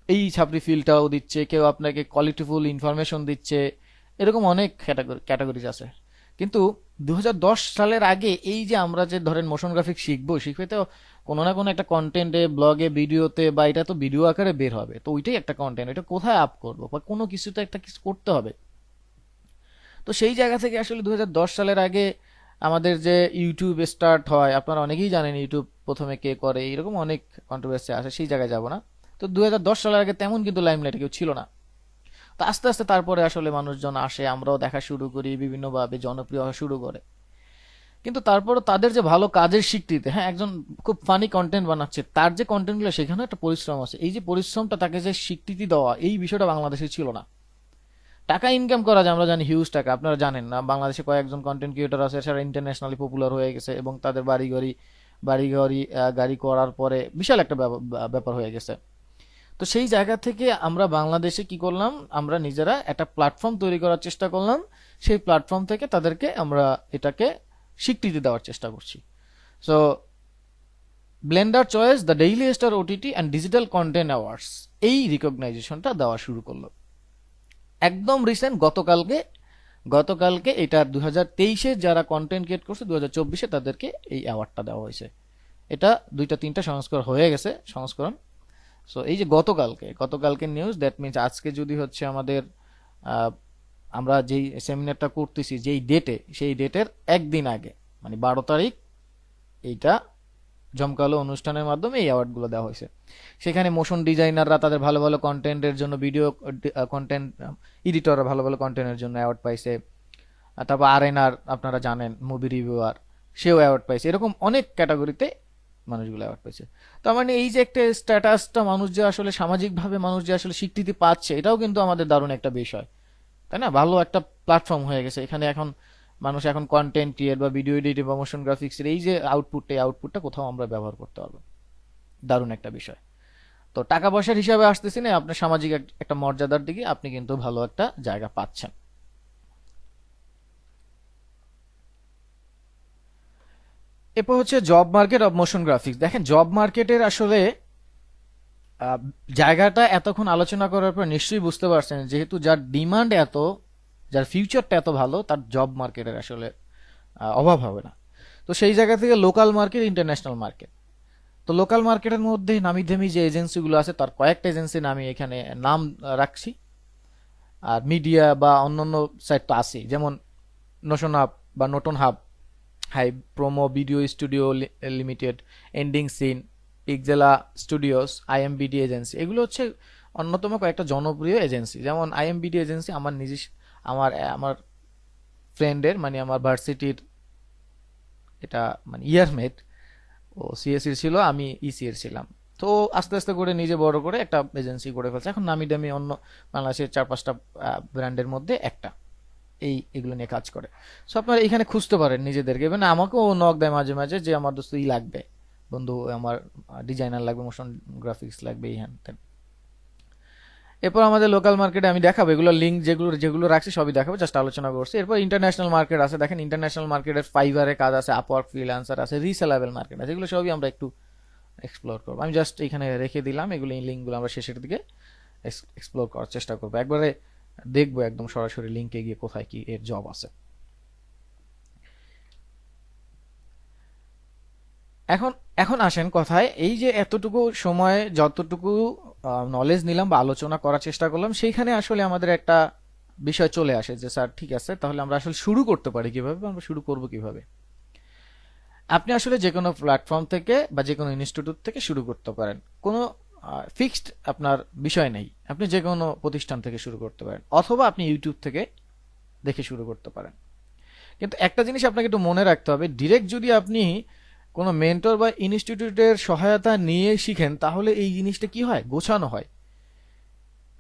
এই ছাপড়ি ফিলটাও দিচ্ছে, কেউ আপনাকে কোয়ালিটিফুল ইনফরমেশন দিচ্ছে, এরকম অনেক ক্যাটাগরিজ আছে। কিন্তু 2010 সালের আগে এই যে আমরা যে ধরেন মোশন গ্রাফিক শিখবো, শিখবে তো কোনো না কোনো একটা কন্টেন্টে, ব্লগে, ভিডিওতে, বা এটা তো ভিডিও আকারে বের হবে, তো ওইটাই একটা কন্টেন্ট, এটা কোথায় আপ করবো, বা কোনো কিছুতে একটা কিছু করতে হবে। তো সেই জায়গা থেকে আসলে 2010 সালের আগে আমাদের যে ইউটিউব স্টার্ট হয়, আপনারা অনেকেই জানেন ইউটিউব প্রথমে কে করে, এরকম অনেক কন্ট্রোভার্সি আছে, সেই জায়গায় যাব না। তো 2010 সালের আগে তেমন কিন্তু লাইমলাইটে কেউ ছিল না। তো আস্তে আস্তে তারপরে আসলে মানুষজন আসে, আমরাও দেখা শুরু করি, বিভিন্নভাবে জনপ্রিয় হওয়া শুরু করে। কিন্তু তারপরে তাদের যে ভালো কাজের স্বীকৃতি, হ্যাঁ, একজন খুব ফানি কন্টেন্ট বানাচ্ছে, তার যে কন্টেন্টগুলো সেখানেও একটা পরিশ্রম আছে, এই যে পরিশ্রমটা, তাকে যে স্বীকৃতি দেওয়া, এই বিষয়টা বাংলাদেশে ছিল না। টাকা ইনকাম করা যায়, আমরা জানি হিউজ টাকা, আপনারা জানেন না বাংলাদেশে কয়েকজন কন্টেন্ট ক্রিয়েটর আছে, সারা ইন্টারন্যাশনালি পপুলার হয়ে গেছে, এবং তাদের বাড়ি গাড়ি গাড়ি করার পরে বিশাল একটা ব্যাপার হয়ে গেছে। তো সেই জায়গা থেকে আমরা বাংলাদেশে কি করলাম, আমরা নিজেরা একটা প্ল্যাটফর্ম তৈরি করার চেষ্টা করলাম। সেই প্ল্যাটফর্ম থেকে তাদেরকে আমরা এটাকে স্বীকৃতি দেওয়ার চেষ্টা করছি। So Blender choice, the daily star OTT and digital content awards, এই রিকগনাইজেশনটা দেওয়া শুরু করলো একদম রিসেন্ট, গতকালকে এটা 2023-এ যারা কন্টেন্ট ক্রিয়েট করছে, 2024-এ তাদেরকে এই অ্যাওয়ার্ডটা দেওয়া হয়েছে। এটা দুইটা তিনটা সংস্করণ হয়ে গেছে, সংস্করণ। সো এই যে গতকালকে নিউজ, দ্যাট মিনস আজকে যদি হচ্ছে আমাদের আহ, আমরা যেই সেমিনারটা করতেছি যেই ডেটে, সেই ডেটের একদিন আগে, মানে 12 তারিখ, এইটা জমকালো অনুষ্ঠানের মাধ্যমে এই অ্যাওয়ার্ডগুলো দেওয়া হয়েছে। সেখানে মোশন ডিজাইনাররা তাদের ভালো ভালো কন্টেন্টের জন্য, ভিডিও কন্টেন্ট এডিটররা ভালো ভালো কন্টেন্টের জন্য অ্যাওয়ার্ড পাইছে। তারপর আরএনআর, আপনারা জানেন, মুভি রিভিউয়ার, সেও অ্যাওয়ার্ড পাইছে। এরকম অনেক ক্যাটাগরিতে মানুষগুলো অ্যাওয়ার্ড পাইছে। তার মানে এই যে একটা স্ট্যাটাসটা, মানুষ যে আসলে সামাজিকভাবে মানুষ যে আসলে স্বীকৃতি পাচ্ছে, এটাও কিন্তু আমাদের দারুণ একটা বিষয়, তাই না? ভালো একটা প্ল্যাটফর্ম হয়ে গেছে এখানে। এখন মানুষ এখন কন্টেন্ট ক্রিয়েট বা ভিডিও এডিটিং বা মোশন গ্রাফিক্সের এই যে আউটপুটটা কোথাও আমরা ব্যবহার করতে পারবো, দারুণ একটা বিষয়। তো টাকা পয়সার হিসাবে আসতেছি না, আপনার সামাজিক একটা মর্যাদার দিকে আপনি কিন্তু ভালো একটা জায়গা পাচ্ছেন। এরপর হচ্ছে job market of motion graphics. দেখেন, জব মার্কেটের আসলে আহ, জায়গাটা এতক্ষণ আলোচনা করার পর নিশ্চয়ই বুঝতে পারছেন, যেহেতু যার ডিমান্ড এত, যার ফিউচারটা এত ভালো, তার জব মার্কেটের আসলে অভাব হবে না। তো সেই জায়গা থেকে লোকাল মার্কেট, ইন্টারন্যাশনাল মার্কেট। তো লোকাল মার্কেটের মধ্যে নামি দামি যে এজেন্সিগুলো আছে, তার কয়েকটা এজেন্সির আমি এখানে নাম রাখছি। আর মিডিয়া বা অন্যান্য সাইট তো আছে, যেমন নোশন হাব বা Noton hub, hi promo video studio limited, ending scene, Pixela studios, IMBD agency, এগুলো হচ্ছে অন্যতম কয়েকটা জনপ্রিয় এজেন্সি। যেমন আইএমবিডি এজেন্সি আমার নিজস্ব, আমার আমার ফ্রেন্ডের, মানে আমার ভার্সিটির, এটা মানে ইয়ারমেট, ও সিএসসির ছিল, আমি ইসিএর ছিলাম। তো আস্তে আস্তে করে নিজে বড় করে একটা এজেন্সি করে ফেলছে, এখন নামি দামি অন্য বাংলাদেশের 4-5টা ব্র্যান্ডের মধ্যে একটা এগুলো নিয়ে কাজ করে। সো আপনারা এখানে খুঁজতে পারেন নিজেদেরকে। মানে আমাকেও নক দেয় মাঝে মাঝে যে আমার দোস্ত ই লাগবে, বন্ধু আমার ডিজাইনার লাগবে, মোশন গ্রাফিক্স লাগবে, এই হ্যান ত্যান। এরপর আমাদের লোকাল মার্কেটে আমি দেখাবো, এগুলো লিঙ্ক যেগুলো যেগুলো রাখছি সবই দেখাবো, জাস্ট আলোচনা করছি। এরপর ইন্টারন্যাশনাল মার্কেট আছে। দেখেন, ইন্টারন্যাশনাল মার্কেটের ফাইবারে কাজ আছে, আপওয়ার্ক, ফ্রিল্যান্সার আছে, রিসেলেবল মার্কেট আছে, এগুলো সবই আমরা একটু এক্সপ্লোর করবো। আমি জাস্ট এখানে রেখে দিলাম এগুলো, এই লিঙ্কগুলো আমরা শেষের দিকে এক্সপ্লোর করার চেষ্টা করবো, একবারে দেখবো একদম সরাসরি লিঙ্কে গিয়ে কোথায় কি এর জব আছে। এখন এখন আসেন কথায়, এই যে এতটুকু সময় যতটুকু নলেজ নিলাম বা আলোচনা করার চেষ্টা করলাম, সেইখানে আসলে আমাদের একটা বিষয় চলে আসে যে স্যার ঠিক আছে, তাহলে আমরা আসলে শুরু করতে পারি কিভাবে, বা আমরা শুরু করব কিভাবে। আপনি আসলে যে কোনো প্ল্যাটফর্ম থেকে বা যে কোনো ইনস্টিটিউট থেকে শুরু করতে পারেন, কোনো ফিক্সড আপনার বিষয় নেই, আপনি যে কোনো প্রতিষ্ঠান থেকে শুরু করতে পারেন, অথবা আপনি ইউটিউব থেকে দেখে শুরু করতে পারেন। কিন্তু একটা জিনিস আপনাকে একটু মনে রাখতে হবে, ডিরেক্ট যদি আপনি কোনো মেন্টর বা ইনস্টিটিউটের সহায়তা নিয়ে শিখেন, তাহলে এই জিনিসটা কি হয়, গোছানো হয়।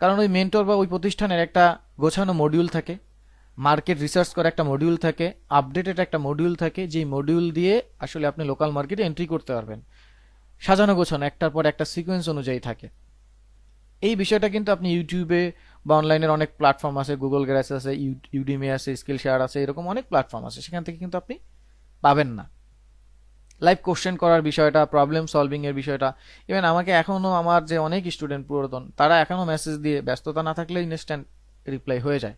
কারণ ওই মেন্টর বা ওই প্রতিষ্ঠানের একটা গোছানো মডিউল থাকে, মার্কেট রিসার্চ করা একটা মডিউল থাকে, আপডেটেড একটা মডিউল থাকে, যেই মডিউল দিয়ে আসলে আপনি লোকাল মার্কেটে এন্ট্রি করতে পারবেন। সাজানো গোছানো একটার পর একটা সিকোয়েন্স অনুযায়ী থাকে। এই বিষয়টা কিন্তু আপনি ইউটিউবে বা অনলাইনের অনেক প্ল্যাটফর্ম আছে, গুগল গ্যাস আছে, ইউডিমি আছে, স্কিল শেয়ার আছে, এরকম অনেক প্ল্যাটফর্ম আছে, সেখান থেকে কিন্তু আপনি পাবেন না। লাইভ কোশ্চেন করার বিষয়টা, প্রবলেম সলভিং এর বিষয়টা। ইভেন আমাকে এখনো আমার যে অনেক স্টুডেন্ট পুরাতন, তারা এখনো মেসেজ দিয়ে, ব্যস্ততা না থাকলে ইনস্ট্যান্ট রিপ্লাই হয়ে যায়,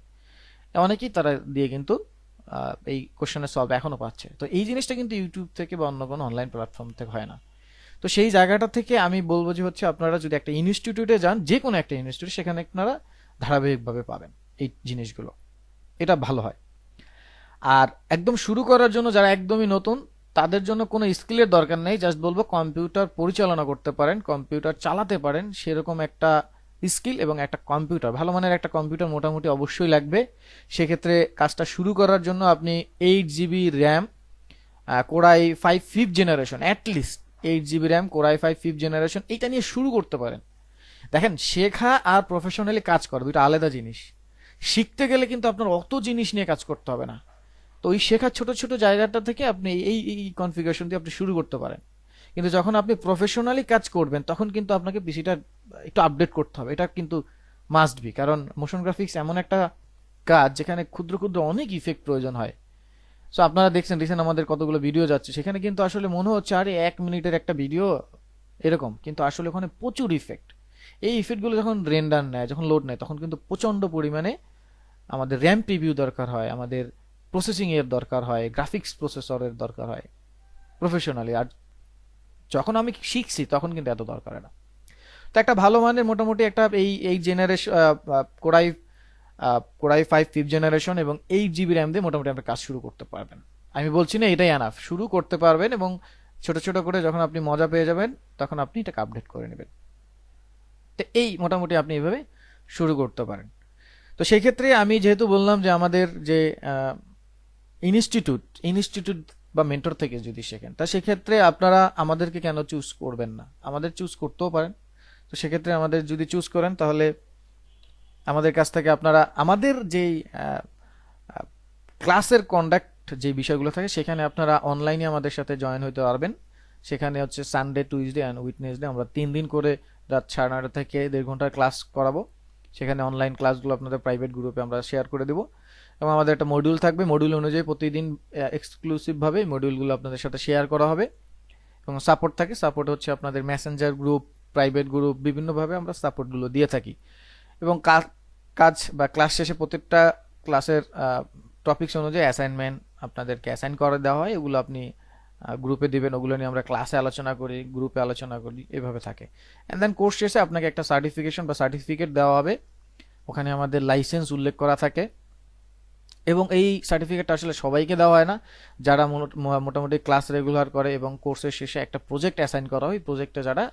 অনেকেই তারা দিয়ে কিন্তু এই কোশ্চেনের সলভ এখনো পাচ্ছে। তো এই জিনিসটা কিন্তু ইউটিউব থেকে বা অন্য কোনো অনলাইন প্ল্যাটফর্ম থেকে হয় না। তো সেই জায়গাটা থেকে আমি বলবো যে হচ্ছে আপনারা যদি একটা ইনস্টিটিউটে যান, যে কোনো একটা ইনস্টিটিউট, সেখানে আপনারা ধারাবাহিকভাবে পাবেন এই জিনিসগুলো, এটা ভালো হয়। আর একদম শুরু করার জন্য যারা একদমই নতুন, তাদের জন্য কোনো স্কিলের দরকার নেই, জাস্ট বলবো কম্পিউটার পরিচালনা করতে পারেন, কম্পিউটার চালাতে পারেন, সেরকম একটা স্কিল এবং একটা কম্পিউটার, ভালো মানের একটা কম্পিউটার মোটামুটি অবশ্যই লাগবে। সেক্ষেত্রে কাজটা শুরু করার জন্য আপনি 8 GB RAM, core i 5 5th generation, at least 8 GB RAM, core i 5 5th generation, এইটা নিয়ে শুরু করতে পারেন। দেখেন, শেখা আর প্রফেশনালি কাজ করা দুটো আলাদা জিনিস। শিখতে গেলে কিন্তু আপনার অত জিনিস নিয়ে কাজ করতে হবে না। তো ওই শেখার ছোট ছোট জায়গাটা থেকে আপনি এই কনফিগারেশন দিয়ে আপনি শুরু করতে পারেন। কিন্তু যখন আপনি প্রফেশনালি কাজ করবেন, তখন কিন্তু আপনাকে পিসিটা একটু আপডেট করতে হবে, এটা কিন্তু মাস্ট বি। কারণ মোশন গ্রাফিক্স এমন একটা কাজ যেখানে ক্ষুদ্র ক্ষুদ্র অনেক ইফেক্ট প্রয়োজন হয়। সো আপনারা দেখছেন রিসেন্ট আমাদের কতগুলো ভিডিও যাচ্ছে, সেখানে কিন্তু আসলে মনে হচ্ছে আরে 1 মিনিটের একটা ভিডিও এরকম, কিন্তু আসলে ওখানে প্রচুর ইফেক্ট। এই ইফেক্টগুলো যখন রেন্ডার নেয়, যখন লোড নেয়, তখন কিন্তু প্রচন্ড পরিমাণে আমাদের র্যাম প্রিভিউ দরকার হয়, আমাদের প্রসেসিং এর দরকার হয়, গ্রাফিক্স প্রসেসরের দরকার হয় প্রফেশনালি। আর যখন আমি শিখছি তখন কিন্তু এত দরকার হয় না। তো একটা ভালো মানের মোটামুটি একটা এই generation core i core i 5 5th generation এবং 8 জিবি র্যাম দিয়ে মোটামুটি আপনি কাজ শুরু করতে পারবেন। আমি বলছি না এটাই এনাফ, শুরু করতে পারবেন, এবং ছোট ছোট করে যখন আপনি মজা পেয়ে যাবেন, তখন আপনি এটাকে আপডেট করে নেবেন। তো এই মোটামুটি আপনি এইভাবে শুরু করতে পারেন। তো সেই ক্ষেত্রে আমি যেহেতু বললাম যে আমাদের যে ইনস্টিটিউট ইনস্টিটিউট বা মেন্টর থেকে যদি শেখেন, তা সেক্ষেত্রে আপনারা আমাদেরকে কেন চুজ করবেন না, আমাদের চুজ করতেও পারেন। তো সেক্ষেত্রে আমাদের যদি চুজ করেন, তাহলে আমাদের কাছ থেকে আপনারা আমাদের যেই ক্লাসের কন্ডাক্ট যে বিষয়গুলো থাকে, সেখানে আপনারা অনলাইনে আমাদের সাথে জয়েন হতে পারবেন। সেখানে হচ্ছে সানডে, টুইসডে অ্যান্ড উইকনেসডে আমরা 3 দিন করে রাত 9:30 থেকে 1.5 ঘন্টার ক্লাস করাবো। সেখানে অনলাইন ক্লাসগুলো আপনাদের প্রাইভেট গ্রুপে আমরা শেয়ার করে দেবো, এবং আমাদের একটা মডিউল থাকবে, মডিউল অনুযায়ী প্রতিদিন এক্সক্লুসিভভাবে মডিউলগুলো আপনাদের সাথে শেয়ার করা হবে। এবং সাপোর্ট থাকে, সাপোর্ট হচ্ছে আপনাদের মেসেঞ্জার গ্রুপ, প্রাইভেট গ্রুপ, বিভিন্নভাবে আমরা সাপোর্টগুলো দিয়ে থাকি। এবং কাজ বা ক্লাস শেষে প্রত্যেকটা ক্লাসের টপিকস অনুযায়ী অ্যাসাইনমেন্ট আপনাদেরকে অ্যাসাইন করে দেওয়া হয়, এগুলো আপনি গ্রুপে দিবেন, ওগুলো নিয়ে আমরা ক্লাসে আলোচনা করি, গ্রুপে আলোচনা করি, এভাবে থাকে। অ্যান্ড দেন কোর্স শেষে আপনাকে একটা সার্টিফিকেশন বা সার্টিফিকেট দেওয়া হবে, ওখানে আমাদের লাইসেন্স উল্লেখ করা থাকে। এবং এই সার্টিফিকেটটা আসলে সবাইকে দেওয়া হয় না, যারা মোটামুটি ক্লাস রেগুলার করে এবং কোর্সের শেষে একটা প্রজেক্ট অ্যাসাইন করা হয়, প্রজেক্টে যারা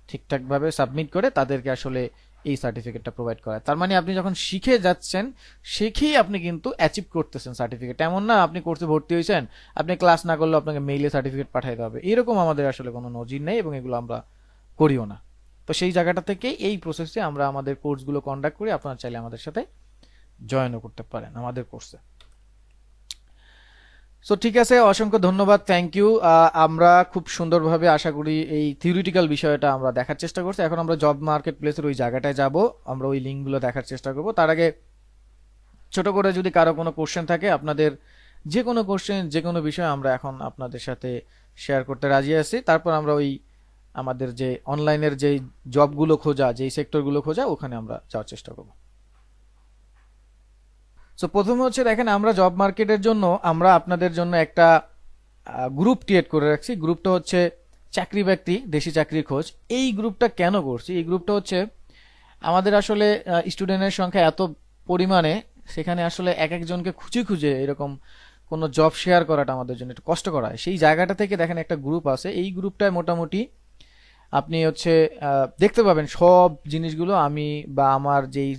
ঠিকঠাকভাবে সাবমিট করে তাদেরকে আসলে এই সার্টিফিকেটটা প্রোভাইড করা হয়। তার মানে আপনি যখন শিখে যাচ্ছেন, শিখেই আপনি কিন্তু অ্যাচিভ করতেছেন সার্টিফিকেট। এমন না আপনি কোর্সে ভর্তি হয়েছেন, আপনি ক্লাস না করলে আপনাকে মেইলে সার্টিফিকেট পাঠাইতে হবে, এরকম আমাদের আসলে কোনো নজির নেই, এবং এগুলো আমরা করিও না। তো সেই জায়গাটা থেকে এই প্রসেসে আমরা আমাদের কোর্সগুলো কন্ডাক্ট করি, আপনারা চাইলে আমাদের সাথে জয়েনও করতে পারেন আমাদের কোর্সে। সো ঠিক আছে, অসংখ্য ধন্যবাদ, থ্যাংক ইউ। আমরা খুব সুন্দরভাবে আশা করি এই থিওরিটিক্যাল বিষয়টা আমরা দেখার চেষ্টা করছি। এখন আমরা জব মার্কেট প্লেসের ওই জায়গাটায় যাব, আমরা ওই লিঙ্কগুলো দেখার চেষ্টা করব। তার আগে ছোট করে যদি কারো কোনো কোশ্চেন থাকে, আপনাদের যে কোনো কোশ্চেন, যে কোনো বিষয় আমরা এখন আপনাদের সাথে শেয়ার করতে রাজি আছি। তারপর আমরা ওই আমাদের যে অনলাইনের যে জবগুলো খোঁজা, যেই সেক্টরগুলো খোঁজা, ওখানে আমরা যাওয়ার চেষ্টা করব। সো প্রথমে হচ্ছে দেখেন, আমরা জব মার্কেটের জন্য আমরা আপনাদের জন্য একটা গ্রুপ ক্রিয়েট করে রাখছি। গ্রুপটা হচ্ছে চাকরি ব্যক্তি দেশি চাকরির খোঁজ। এই গ্রুপটা কেন করছি, এই গ্রুপটা হচ্ছে আমাদের আসলে স্টুডেন্টের সংখ্যা এত পরিমাণে, সেখানে আসলে এক একজনকে খুঁজে খুঁজে এরকম কোনো জব শেয়ার করাটা আমাদের জন্য একটু কষ্টকর হয়। সেই জায়গাটা থেকে দেখেন একটা গ্রুপ আছে, এই গ্রুপটায় মোটামুটি আপনি হচ্ছে দেখতে পাবেন সব জিনিসগুলো আমি বা আমার যেই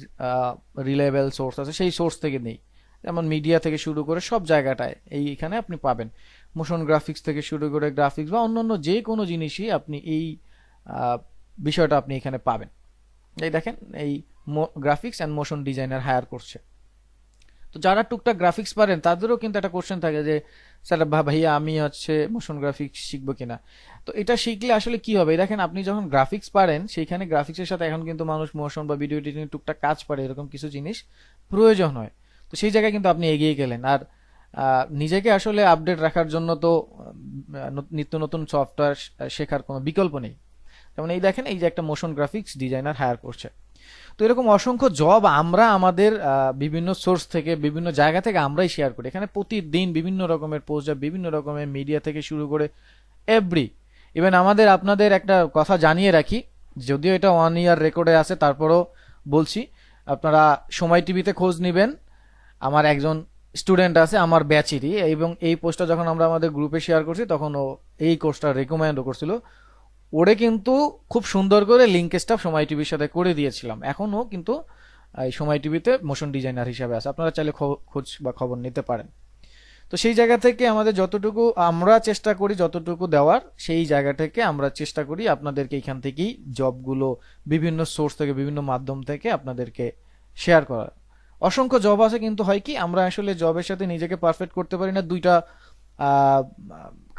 রিলায়েবল সোর্স আছে সেই সোর্স থেকে নেই। যেমন মিডিয়া থেকে শুরু করে সব জায়গাটায় এইখানে আপনি পাবেন, মোশন গ্রাফিক্স থেকে শুরু করে গ্রাফিক্স বা অন্যান্য যে কোনো জিনিসই আপনি এই বিষয়টা আপনি এখানে পাবেন। এই দেখেন, এই graphics and motion designer hire করছে। তো যারা টুকটাক গ্রাফিক্স পারেন তাদেরও কিন্তু একটা কোশ্চেন থাকে যে স্যার ভাইয়া আমি হচ্ছে মোশন গ্রাফিক্স শিখবো কিনা। তো এটা শিখলে আসলে কি হবে, দেখেন আপনি যখন গ্রাফিক্স পারেন, সেইখানে গ্রাফিক্সের সাথে এখন কিন্তু মানুষ মোশন বা ভিডিও এডিটিং টুকটাক কাজ পারে, এরকম কিছু জিনিস প্রয়োজন হয়। তো সেই জায়গায় কিন্তু আপনি এগিয়ে গেলেন। আর নিজেকে আসলে আপডেট রাখার জন্য তো নিত্য নতুন সফটওয়্যার শেখার কোনো বিকল্প নেই। যেমন এই দেখেন, এই যে একটা মোশন গ্রাফিক্স ডিজাইনার হায়ার করছে। তো এরকম অসংখ্য জব আমরা আমাদের বিভিন্ন সোর্স থেকে, বিভিন্ন জায়গা থেকে আমরাই শেয়ার করি। এখানে প্রতিদিন বিভিন্ন রকমের পোস্ট, বিভিন্ন রকমের মিডিয়া থেকে শুরু করে এভরি, ইভেন আমাদের আপনাদের একটা কথা জানিয়ে রাখি, যদিও এটা 1 ইয়ার রেকর্ডে আছে, তারপরও বলছি, আপনারা সময় টিভিতে খোঁজ নিবেন। আমার একজন স্টুডেন্ট আছে আমার ব্যাচেরই, এবং এই পোস্টটা যখন আমরা আমাদের গ্রুপে শেয়ার করছি তখন ও এই কোর্সটা রেকমেন্ডও করছিল। ওরে কিন্তু খুব সুন্দর করে লিঙ্ক স্টাফ সময় টিভির সাথে করে দিয়েছিলাম। এখনও কিন্তু এই সময় টিভিতে মোশন ডিজাইনার হিসাবে আছে, আপনারা চাইলে খোঁজ বা খবর নিতে পারেন। তো সেই জায়গা থেকে আমাদের যতটুকু আমরা চেষ্টা করি, যতটুকু দেওয়ার, সেই জায়গা থেকে আমরা চেষ্টা করি আপনাদেরকে এখান থেকেই জবগুলো বিভিন্ন সোর্স থেকে, বিভিন্ন মাধ্যম থেকে আপনাদেরকে শেয়ার করার। অসংখ্য জব আছে, কিন্তু হয় কি আমরা আসলে জবের সাথে নিজেকে পারফেক্ট করতে পারি না দুইটা আহ,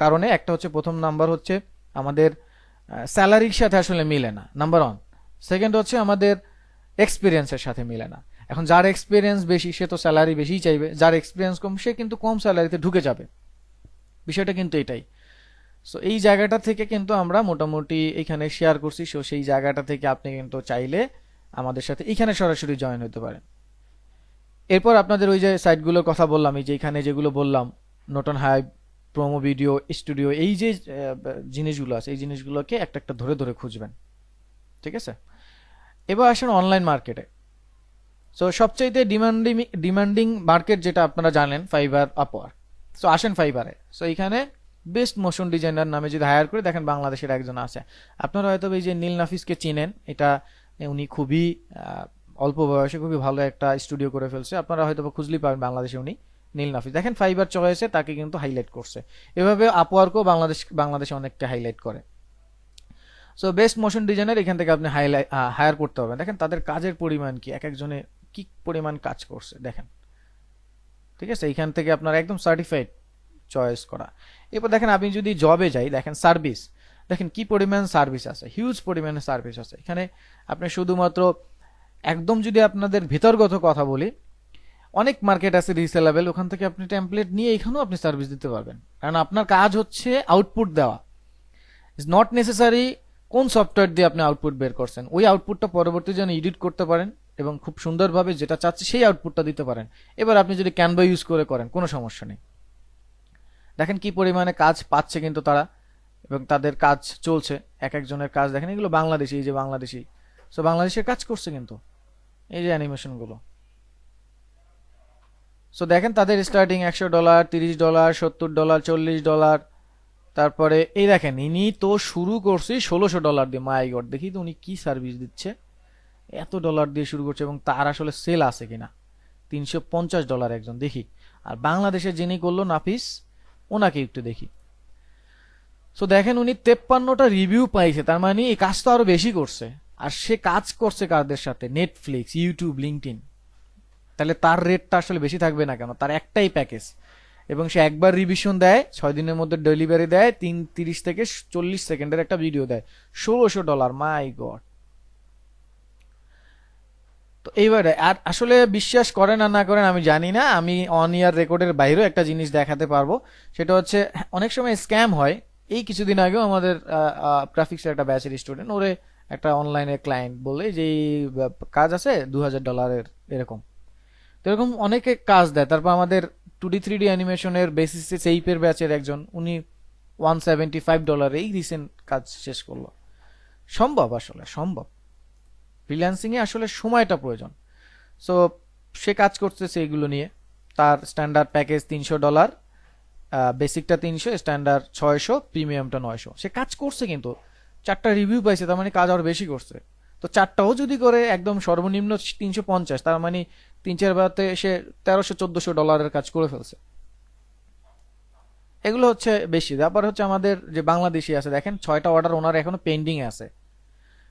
কারণে। একটা হচ্ছে, প্রথম নাম্বার হচ্ছে আমাদের স্যালারির সাথে আসলে মিলে না, নাম্বার ওয়ান। সেকেন্ড হচ্ছে আমাদের এক্সপিরিয়েন্সের সাথে মিলে না। এখন যার এক্সপিরিয়েন্স বেশি সে তো স্যালারি বেশিই চাইবে, যার এক্সপিরিয়েন্স কম সে কিন্তু কম স্যালারিতে ঢুকে যাবে। বিষয়টা কিন্তু এটাই। সো এই জায়গাটা থেকে কিন্তু আমরা মোটামুটি এখানে শেয়ার করছি। সো সেই জায়গাটা থেকে আপনি কিন্তু চাইলে আমাদের সাথে এখানে সরাসরি জয়েন হতে পারেন। এরপর আপনাদের ওই যে সাইটগুলোর কথা বললাম, এই যে এখানে যেগুলো বললাম, Norton hive, promo video studio, এই যে জিনিসগুলো আছে, এই জিনিসগুলোকে একটা একটা ধরে ধরে খুঁজবেন, ঠিক আছে? এবার আসেন অনলাইন মার্কেটে। সো সবচাইতে ডিমান্ডিং ডিমান্ডিং মার্কেট যেটা আপনারা জানেন, ফাইবার, আপওয়ার্ক। সো আসেন ফাইবারে। সো এখানে বেস্ট মোশন ডিজাইনার নামে যদি হায়ার করে দেখেন, বাংলাদেশের একজন আছে। আপনারা হয়তো এই যে নীল নাফিসকে চিনেন, এটা উনি খুবই অল্প বয়সে খুবই ভালো একটা স্টুডিও করে ফেলছে। আপনারা হয়তো খুঁজলেই পাবেন বাংলাদেশে উনি, নীল নাফিস। দেখেন ফাইবার চয়েসে তাকে কিন্তু হাইলাইট করছে। এভাবে আপওয়ার্কও বাংলাদেশে অনেকটা হাইলাইট করে। সো বেস্ট মোশন ডিজাইনার এখান থেকে আপনি হায়ার করতে হবে। দেখেন তাদের কাজের পরিমাণ কি, এক একজনে কি পরিমাণ কাজ করছে দেখেন, ঠিক আছে? এখান থেকে আপনার একদম সার্টিফাইড চয়েস করা। এরপর দেখেন আমি যদি জবে যাই, দেখেন সার্ভিস, দেখেন কি পরিমাণ সার্ভিস আছে, হিউজ পরিমাণে সার্ভিস আছে এখানে। আপনি শুধুমাত্র একদম যদি আপনাদের ভিতরগত কথা বলি, অনেক মার্কেট আছে রিসেলেবল, ওখান থেকে আপনি টেমপ্লেট নিয়ে এখানেও আপনি সার্ভিস দিতে পারবেন। কারণ আপনার কাজ হচ্ছে আউটপুট দেওয়া। ইজ নট নেসেসারি কোন সফটওয়্যার দিয়ে আপনি আউটপুট বের করছেন, ওই আউটপুটটা পরবর্তী যেন এডিট করতে পারেন এবং খুব সুন্দরভাবে যেটা চাচ্ছে সেই আউটপুটটা দিতে পারেন। এবার আপনি যদি ক্যানভা ইউজ করে করেন, কোনো সমস্যা নেই। দেখেন কি পরিমাণে কাজ পাচ্ছে কিন্তু তারা, এবং তাদের কাজ চলছে। এক একজনের কাজ দেখেন, এগুলো বাংলাদেশি, এই যে বাংলাদেশি, সো বাংলাদেশের কাজ করছে কিন্তু, এই যে অ্যানিমেশন গুলো। সো দেখেন তাদের স্টার্টিং $100, $30, $70, $40। তারপরে এই দেখেন ইনি তো শুরু করছে $1600 দিয়ে। মাই গড, দেখি তো উনি কি সার্ভিস দিচ্ছে, এত ডলার দিয়ে শুরু করছে, এবং তার আসলে সেল আছে কিনা। $350 একজন, দেখি। আর বাংলাদেশে যিনি করলো নাফিস, ওনাকে একটু দেখি। সো দেখেন উনি 53টা রিভিউ পাইছে, তার মানে এই কাজ তো আরো বেশি করছে। আর সে কাজ করছে কাদের সাথে? Netflix, YouTube, LinkedIn. তাহলে তার রেটটা আসলে বেশি থাকবে না কেন? তার একটাই প্যাকেজ, এবং সে একবার রিভিশন দেয়, 6 দিনের মধ্যে ডেলিভারি দেয়, 30 থেকে 40 সেকেন্ডের একটা ভিডিও দেয়, $1600। মাই গড। তো এইবারে আর আসলে বিশ্বাস করেন আর না করেন আমি জানি না, আমি 1 ইয়ার রেকর্ডের বাইরেও একটা জিনিস দেখাতে পারবো। সেটা হচ্ছে অনেক সময় স্ক্যাম হয়। এই কিছুদিন আগেও আমাদের গ্রাফিক্সের একটা ব্যাচের স্টুডেন্ট, ওরে একটা অনলাইনে ক্লায়েন্ট বলে যে এই কাজ আছে $2000 এরকম। তো এরকম অনেকে কাজ দেয়। তারপর আমাদের 2D 3D অ্যানিমেশনের বেসিসে সেইপের ব্যাচের একজন, উনি $175 এই রিসেন্ট কাজ শেষ করলো। সম্ভব, আসলে সম্ভব। ফ্রিল্যান্সিং এ আসলে সময়টা প্রয়োজন। সো সে কাজ করতেছে এগুলো নিয়ে। তার স্ট্যান্ডার্ড প্যাকেজ $300, বেসিকটা 300, স্ট্যান্ডার্ড 600, প্রিমিয়ামটা 900। সে কাজ করছে কিন্তু 4টা রিভিউ পাইছে, তার মানে কাজ আরো বেশি করছে। তো 4টাও যদি করে একদম সর্বনিম্ন 350, তার মানে 3-4 বারতে সে $1300-1400 কাজ করে ফেলছে। এগুলো হচ্ছে বেশি। তারপর হচ্ছে আমাদের যে বাংলাদেশি আছে, দেখেন 6টা অর্ডার ওনার এখনো পেন্ডিং আছে।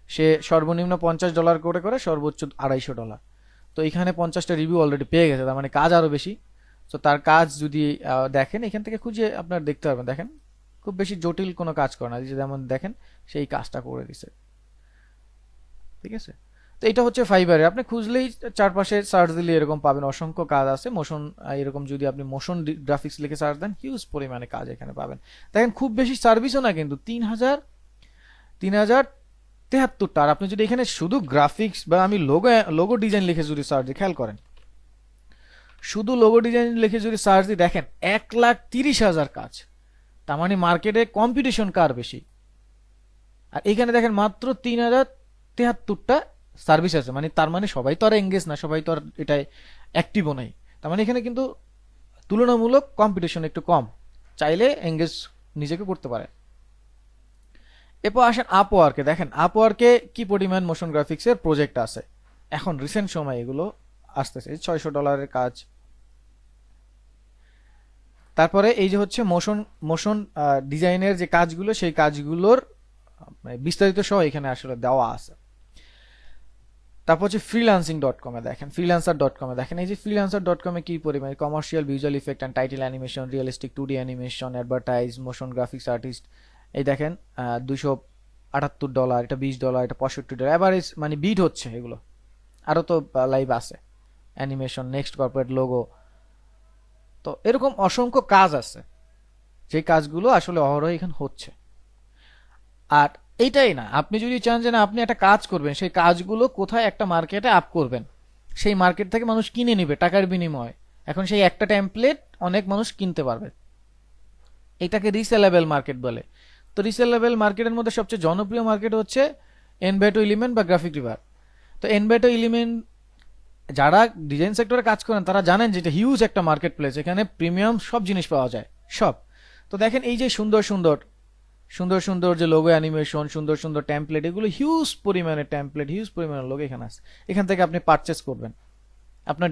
সে সর্বনিম্ন $50 করে করে সর্বোচ্চ $250। তো এখানে 50টা রিভিউ অলরেডি পেয়ে গেছে, তার মানে কাজ আরো বেশি। তো তার কাজ যদি দেখেন, এখান থেকে খুঁজে আপনার দেখতে পারবেন। দেখেন খুব বেশি জটিল কোনো কাজ করে না, যেমন দেখেন সেই কাজটা করে দিছে, ঠিক আছে? তো এটা হচ্ছে ফাইবারে, আপনি খুঁজলেই চারপাশে সার্চ দিলে এরকম পাবেন, অসংখ্য কাজ আছে মোশন। এরকম যদি আপনি মোশন গ্রাফিক্স লিখে সার্চ দেন, হিউজ পরিমাণে কাজ এখানে পাবেন। দেখেন খুব বেশি সার্ভিসও না কিন্তু, 3073টা। আর আপনি যদি এখানে শুধু গ্রাফিক্স বা আমি লোগো ডিজাইন লিখে যদি সার্চ দিই, খেয়াল করেন, শুধু লোগো ডিজাইন লিখে যদি সার্চ দিই, দেখেন 1,30,000 কাজ। তার মানে মার্কেটে কম্পিটিশন কার বেশি। আর এখানে দেখেন মাত্র 3073টা সার্ভিস আছে, মানে তার মানে সবাই তো আর এঙ্গেজ না, সবাই তো আর এটাই অ্যাক্টিভও নাই। তার মানে এখানে কিন্তু তুলনামূলক কম্পিটিশন একটু কম, চাইলে এঙ্গেজ নিজেকে করতে পারে। এরপর আসেন আপওয়ার্কে, দেখেন আপওয়ার্কে কি পরিমাণ মোশন গ্রাফিক্সের প্রজেক্ট আছে। এখন রিসেন্ট সময় এগুলো আসতেছে, $600 কাজ। তারপরে এই যে হচ্ছে মোশন মোশন ডিজাইনের যে কাজগুলো, সেই কাজগুলোর বিস্তারিত সহ এখানে আসলে দেওয়া আছে। তারপর হচ্ছে freelancing.com-এ দেখেন, freelancer.com-এ দেখেন, এই যে freelancer.com-এ কি পরিমাণ commercial visual effect and title animation, realistic 2D animation, advertise, motion graphics artist. এই দেখেন $278, এটা $20, এটা $65, এভারেজ মানে বিট হচ্ছে এগুলো। আরো তো লাইভ আছে, অ্যানিমেশন, নেক্সট কর্পোরেট লোগো। তো এরকম অসংখ্য কাজ আছে, যে কাজগুলো আসলে অহরহ এখানে হচ্ছে। আর এইটাই না, আপনি যদি চান যে না আপনি একটা কাজ করবেন, সেই কাজগুলো কোথায় একটা মার্কেটে আপ করবেন, সেই মার্কেট থেকে মানুষ কিনে নিবে টাকার বিনিময়ে। এখন সেই একটা টেমপ্লেট অনেক মানুষ কিনতে পারবে, এটাকে রিসেলেবল মার্কেট বলে। তো রিসেলেবল মার্কেটের মধ্যে সবচেয়ে জনপ্রিয় মার্কেট হচ্ছে এনভেটো এলিমেন্ট বা গ্রাফিক রিভার। তো এনভেটো এলিমেন্ট যারা ডিজাইন সেক্টরে কাজ করেন তারা জানেন যে এটা হিউজ একটা মার্কেট প্লেস, এখানে প্রিমিয়াম সব জিনিস পাওয়া যায়, সব। তো দেখেন এই যে সুন্দর সুন্দর সুন্দর সুন্দর যে লোগো অ্যানিমেশন, সুন্দর সুন্দর টেমপ্লেট, এগুলো হিউজ পরিমাণে টেমপ্লেট, হিউজ পরিমাণে লোগো এখানে আছে। এখান থেকে আপনি পারচেস করবেন, আপনার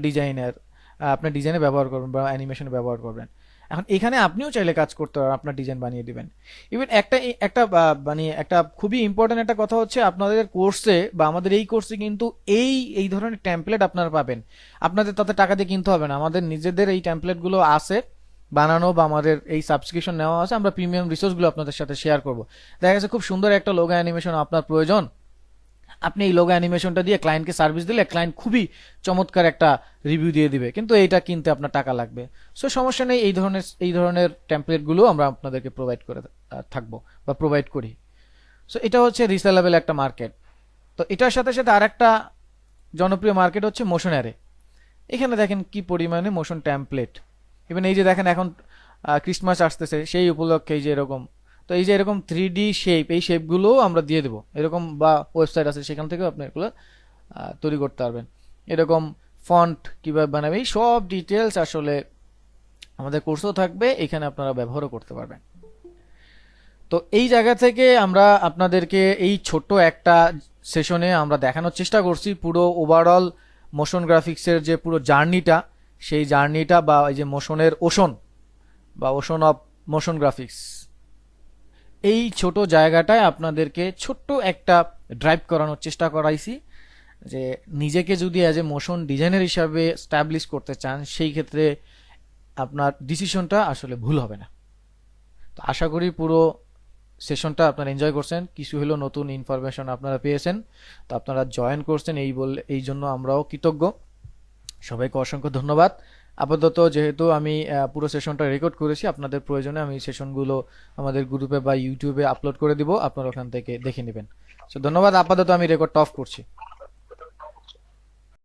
ডিজাইনে ব্যবহার করবেন বা অ্যানিমেশনে ব্যবহার করবেন। এখন এখানে আপনিও চাইলে কাজ করতে পারবেন, আপনার ডিজাইন বানিয়ে দিবেন। ইভেন একটা একটা মানে একটা খুবই ইম্পর্টেন্ট একটা কথা হচ্ছে, আপনাদের কোর্সে বা আমাদের এই কোর্সে কিন্তু এই ধরনের টেমপ্লেট আপনারা পাবেন। আপনাদের তাতে টাকা দিয়ে কিনতে হবে না, আমাদের নিজেদের এই টেমপ্লেটগুলো আছে বানানো, বা আমাদের এই সাবস্ক্রিপশন নেওয়া আছে, আমরা প্রিমিয়াম রিসোর্সগুলো আপনাদের সাথে শেয়ার করব। দেখা গেছে খুব সুন্দর একটা লোগো অ্যানিমেশন আপনার প্রয়োজন, আপনি এই লোগো অ্যানিমেশনটা দিয়ে ক্লায়েন্টকে সার্ভিস দিলে ক্লায়েন্ট খুবই চমৎকার একটা রিভিউ দিয়ে দিবে, কিন্তু এইটা কিনতে আপনার টাকা লাগবে। সো সমস্যা নেই, এই ধরনের টেমপ্লেটগুলো আমরা আপনাদেরকে প্রোভাইড করে থাকবো বা প্রোভাইড করি। সো এটা হচ্ছে রিসেলেবল একটা মার্কেট। তো এটার সাথে সাথে আরেকটা জনপ্রিয় মার্কেট হচ্ছে মোশন অ্যারে। এখানে দেখেন কি পরিমাণে মোশন টেমপ্লেট। ইভেন এই যে দেখেন এখন ক্রিসমাস আসতেছে, সেই উপলক্ষে এই যে এরকম, তো এই যে এরকম 3D শেপ, এই শেপগুলো আমরা দিয়ে দেবো এরকম, বা ওয়েবসাইট আছে সেখান থেকেও আপনি এগুলো তৈরি করতে পারবেন। এরকম ফন্ট কিভাবে বানাবে, এই সব ডিটেলস আসলে আমাদের কোর্সেও থাকবে, এখানে আপনারা ব্যবহারও করতে পারবেন। তো এই জায়গা থেকে আমরা আপনাদেরকে এই ছোট্ট একটা সেশনে আমরা দেখানোর চেষ্টা করছি পুরো ওভারঅল মোশন গ্রাফিক্সের যে পুরো জার্নিটা, সেই জার্নিটা বা এই যে মোশনের ওশন বা ওশন অফ মোশন গ্রাফিক্স, এই ছোট জায়গাটায় আপনাদেরকে ছোট্ট একটা ড্রাইভ করানোর চেষ্টা করাইছি, যে নিজেকে যদি অ্যাজ এ মোশন ডিজাইনার হিসাবে স্ট্যাবলিশ করতে চান, সেই ক্ষেত্রে আপনার ডিসিশনটা আসলে ভুল হবে না। তো আশা করি পুরো সেশনটা আপনারা এনজয় করছেন, কিছু হলেও নতুন ইনফরমেশন আপনারা পেয়েছেন। তো আপনারা জয়েন করছেন এই জন্য আমরাও কৃতজ্ঞ। সবাইকে অসংখ্য ধন্যবাদ। আপাতত যেহেতু আমি পুরো সেশনটা রেকর্ড করেছি, আপনাদের প্রয়োজনে আমি সেশনগুলো আমাদের গ্রুপে বা ইউটিউবে আপলোড করে দিব, আপনারা ওখান থেকে দেখে নেবেন। সো ধন্যবাদ, আপাতত আমি রেকর্ডটা অফ করছি।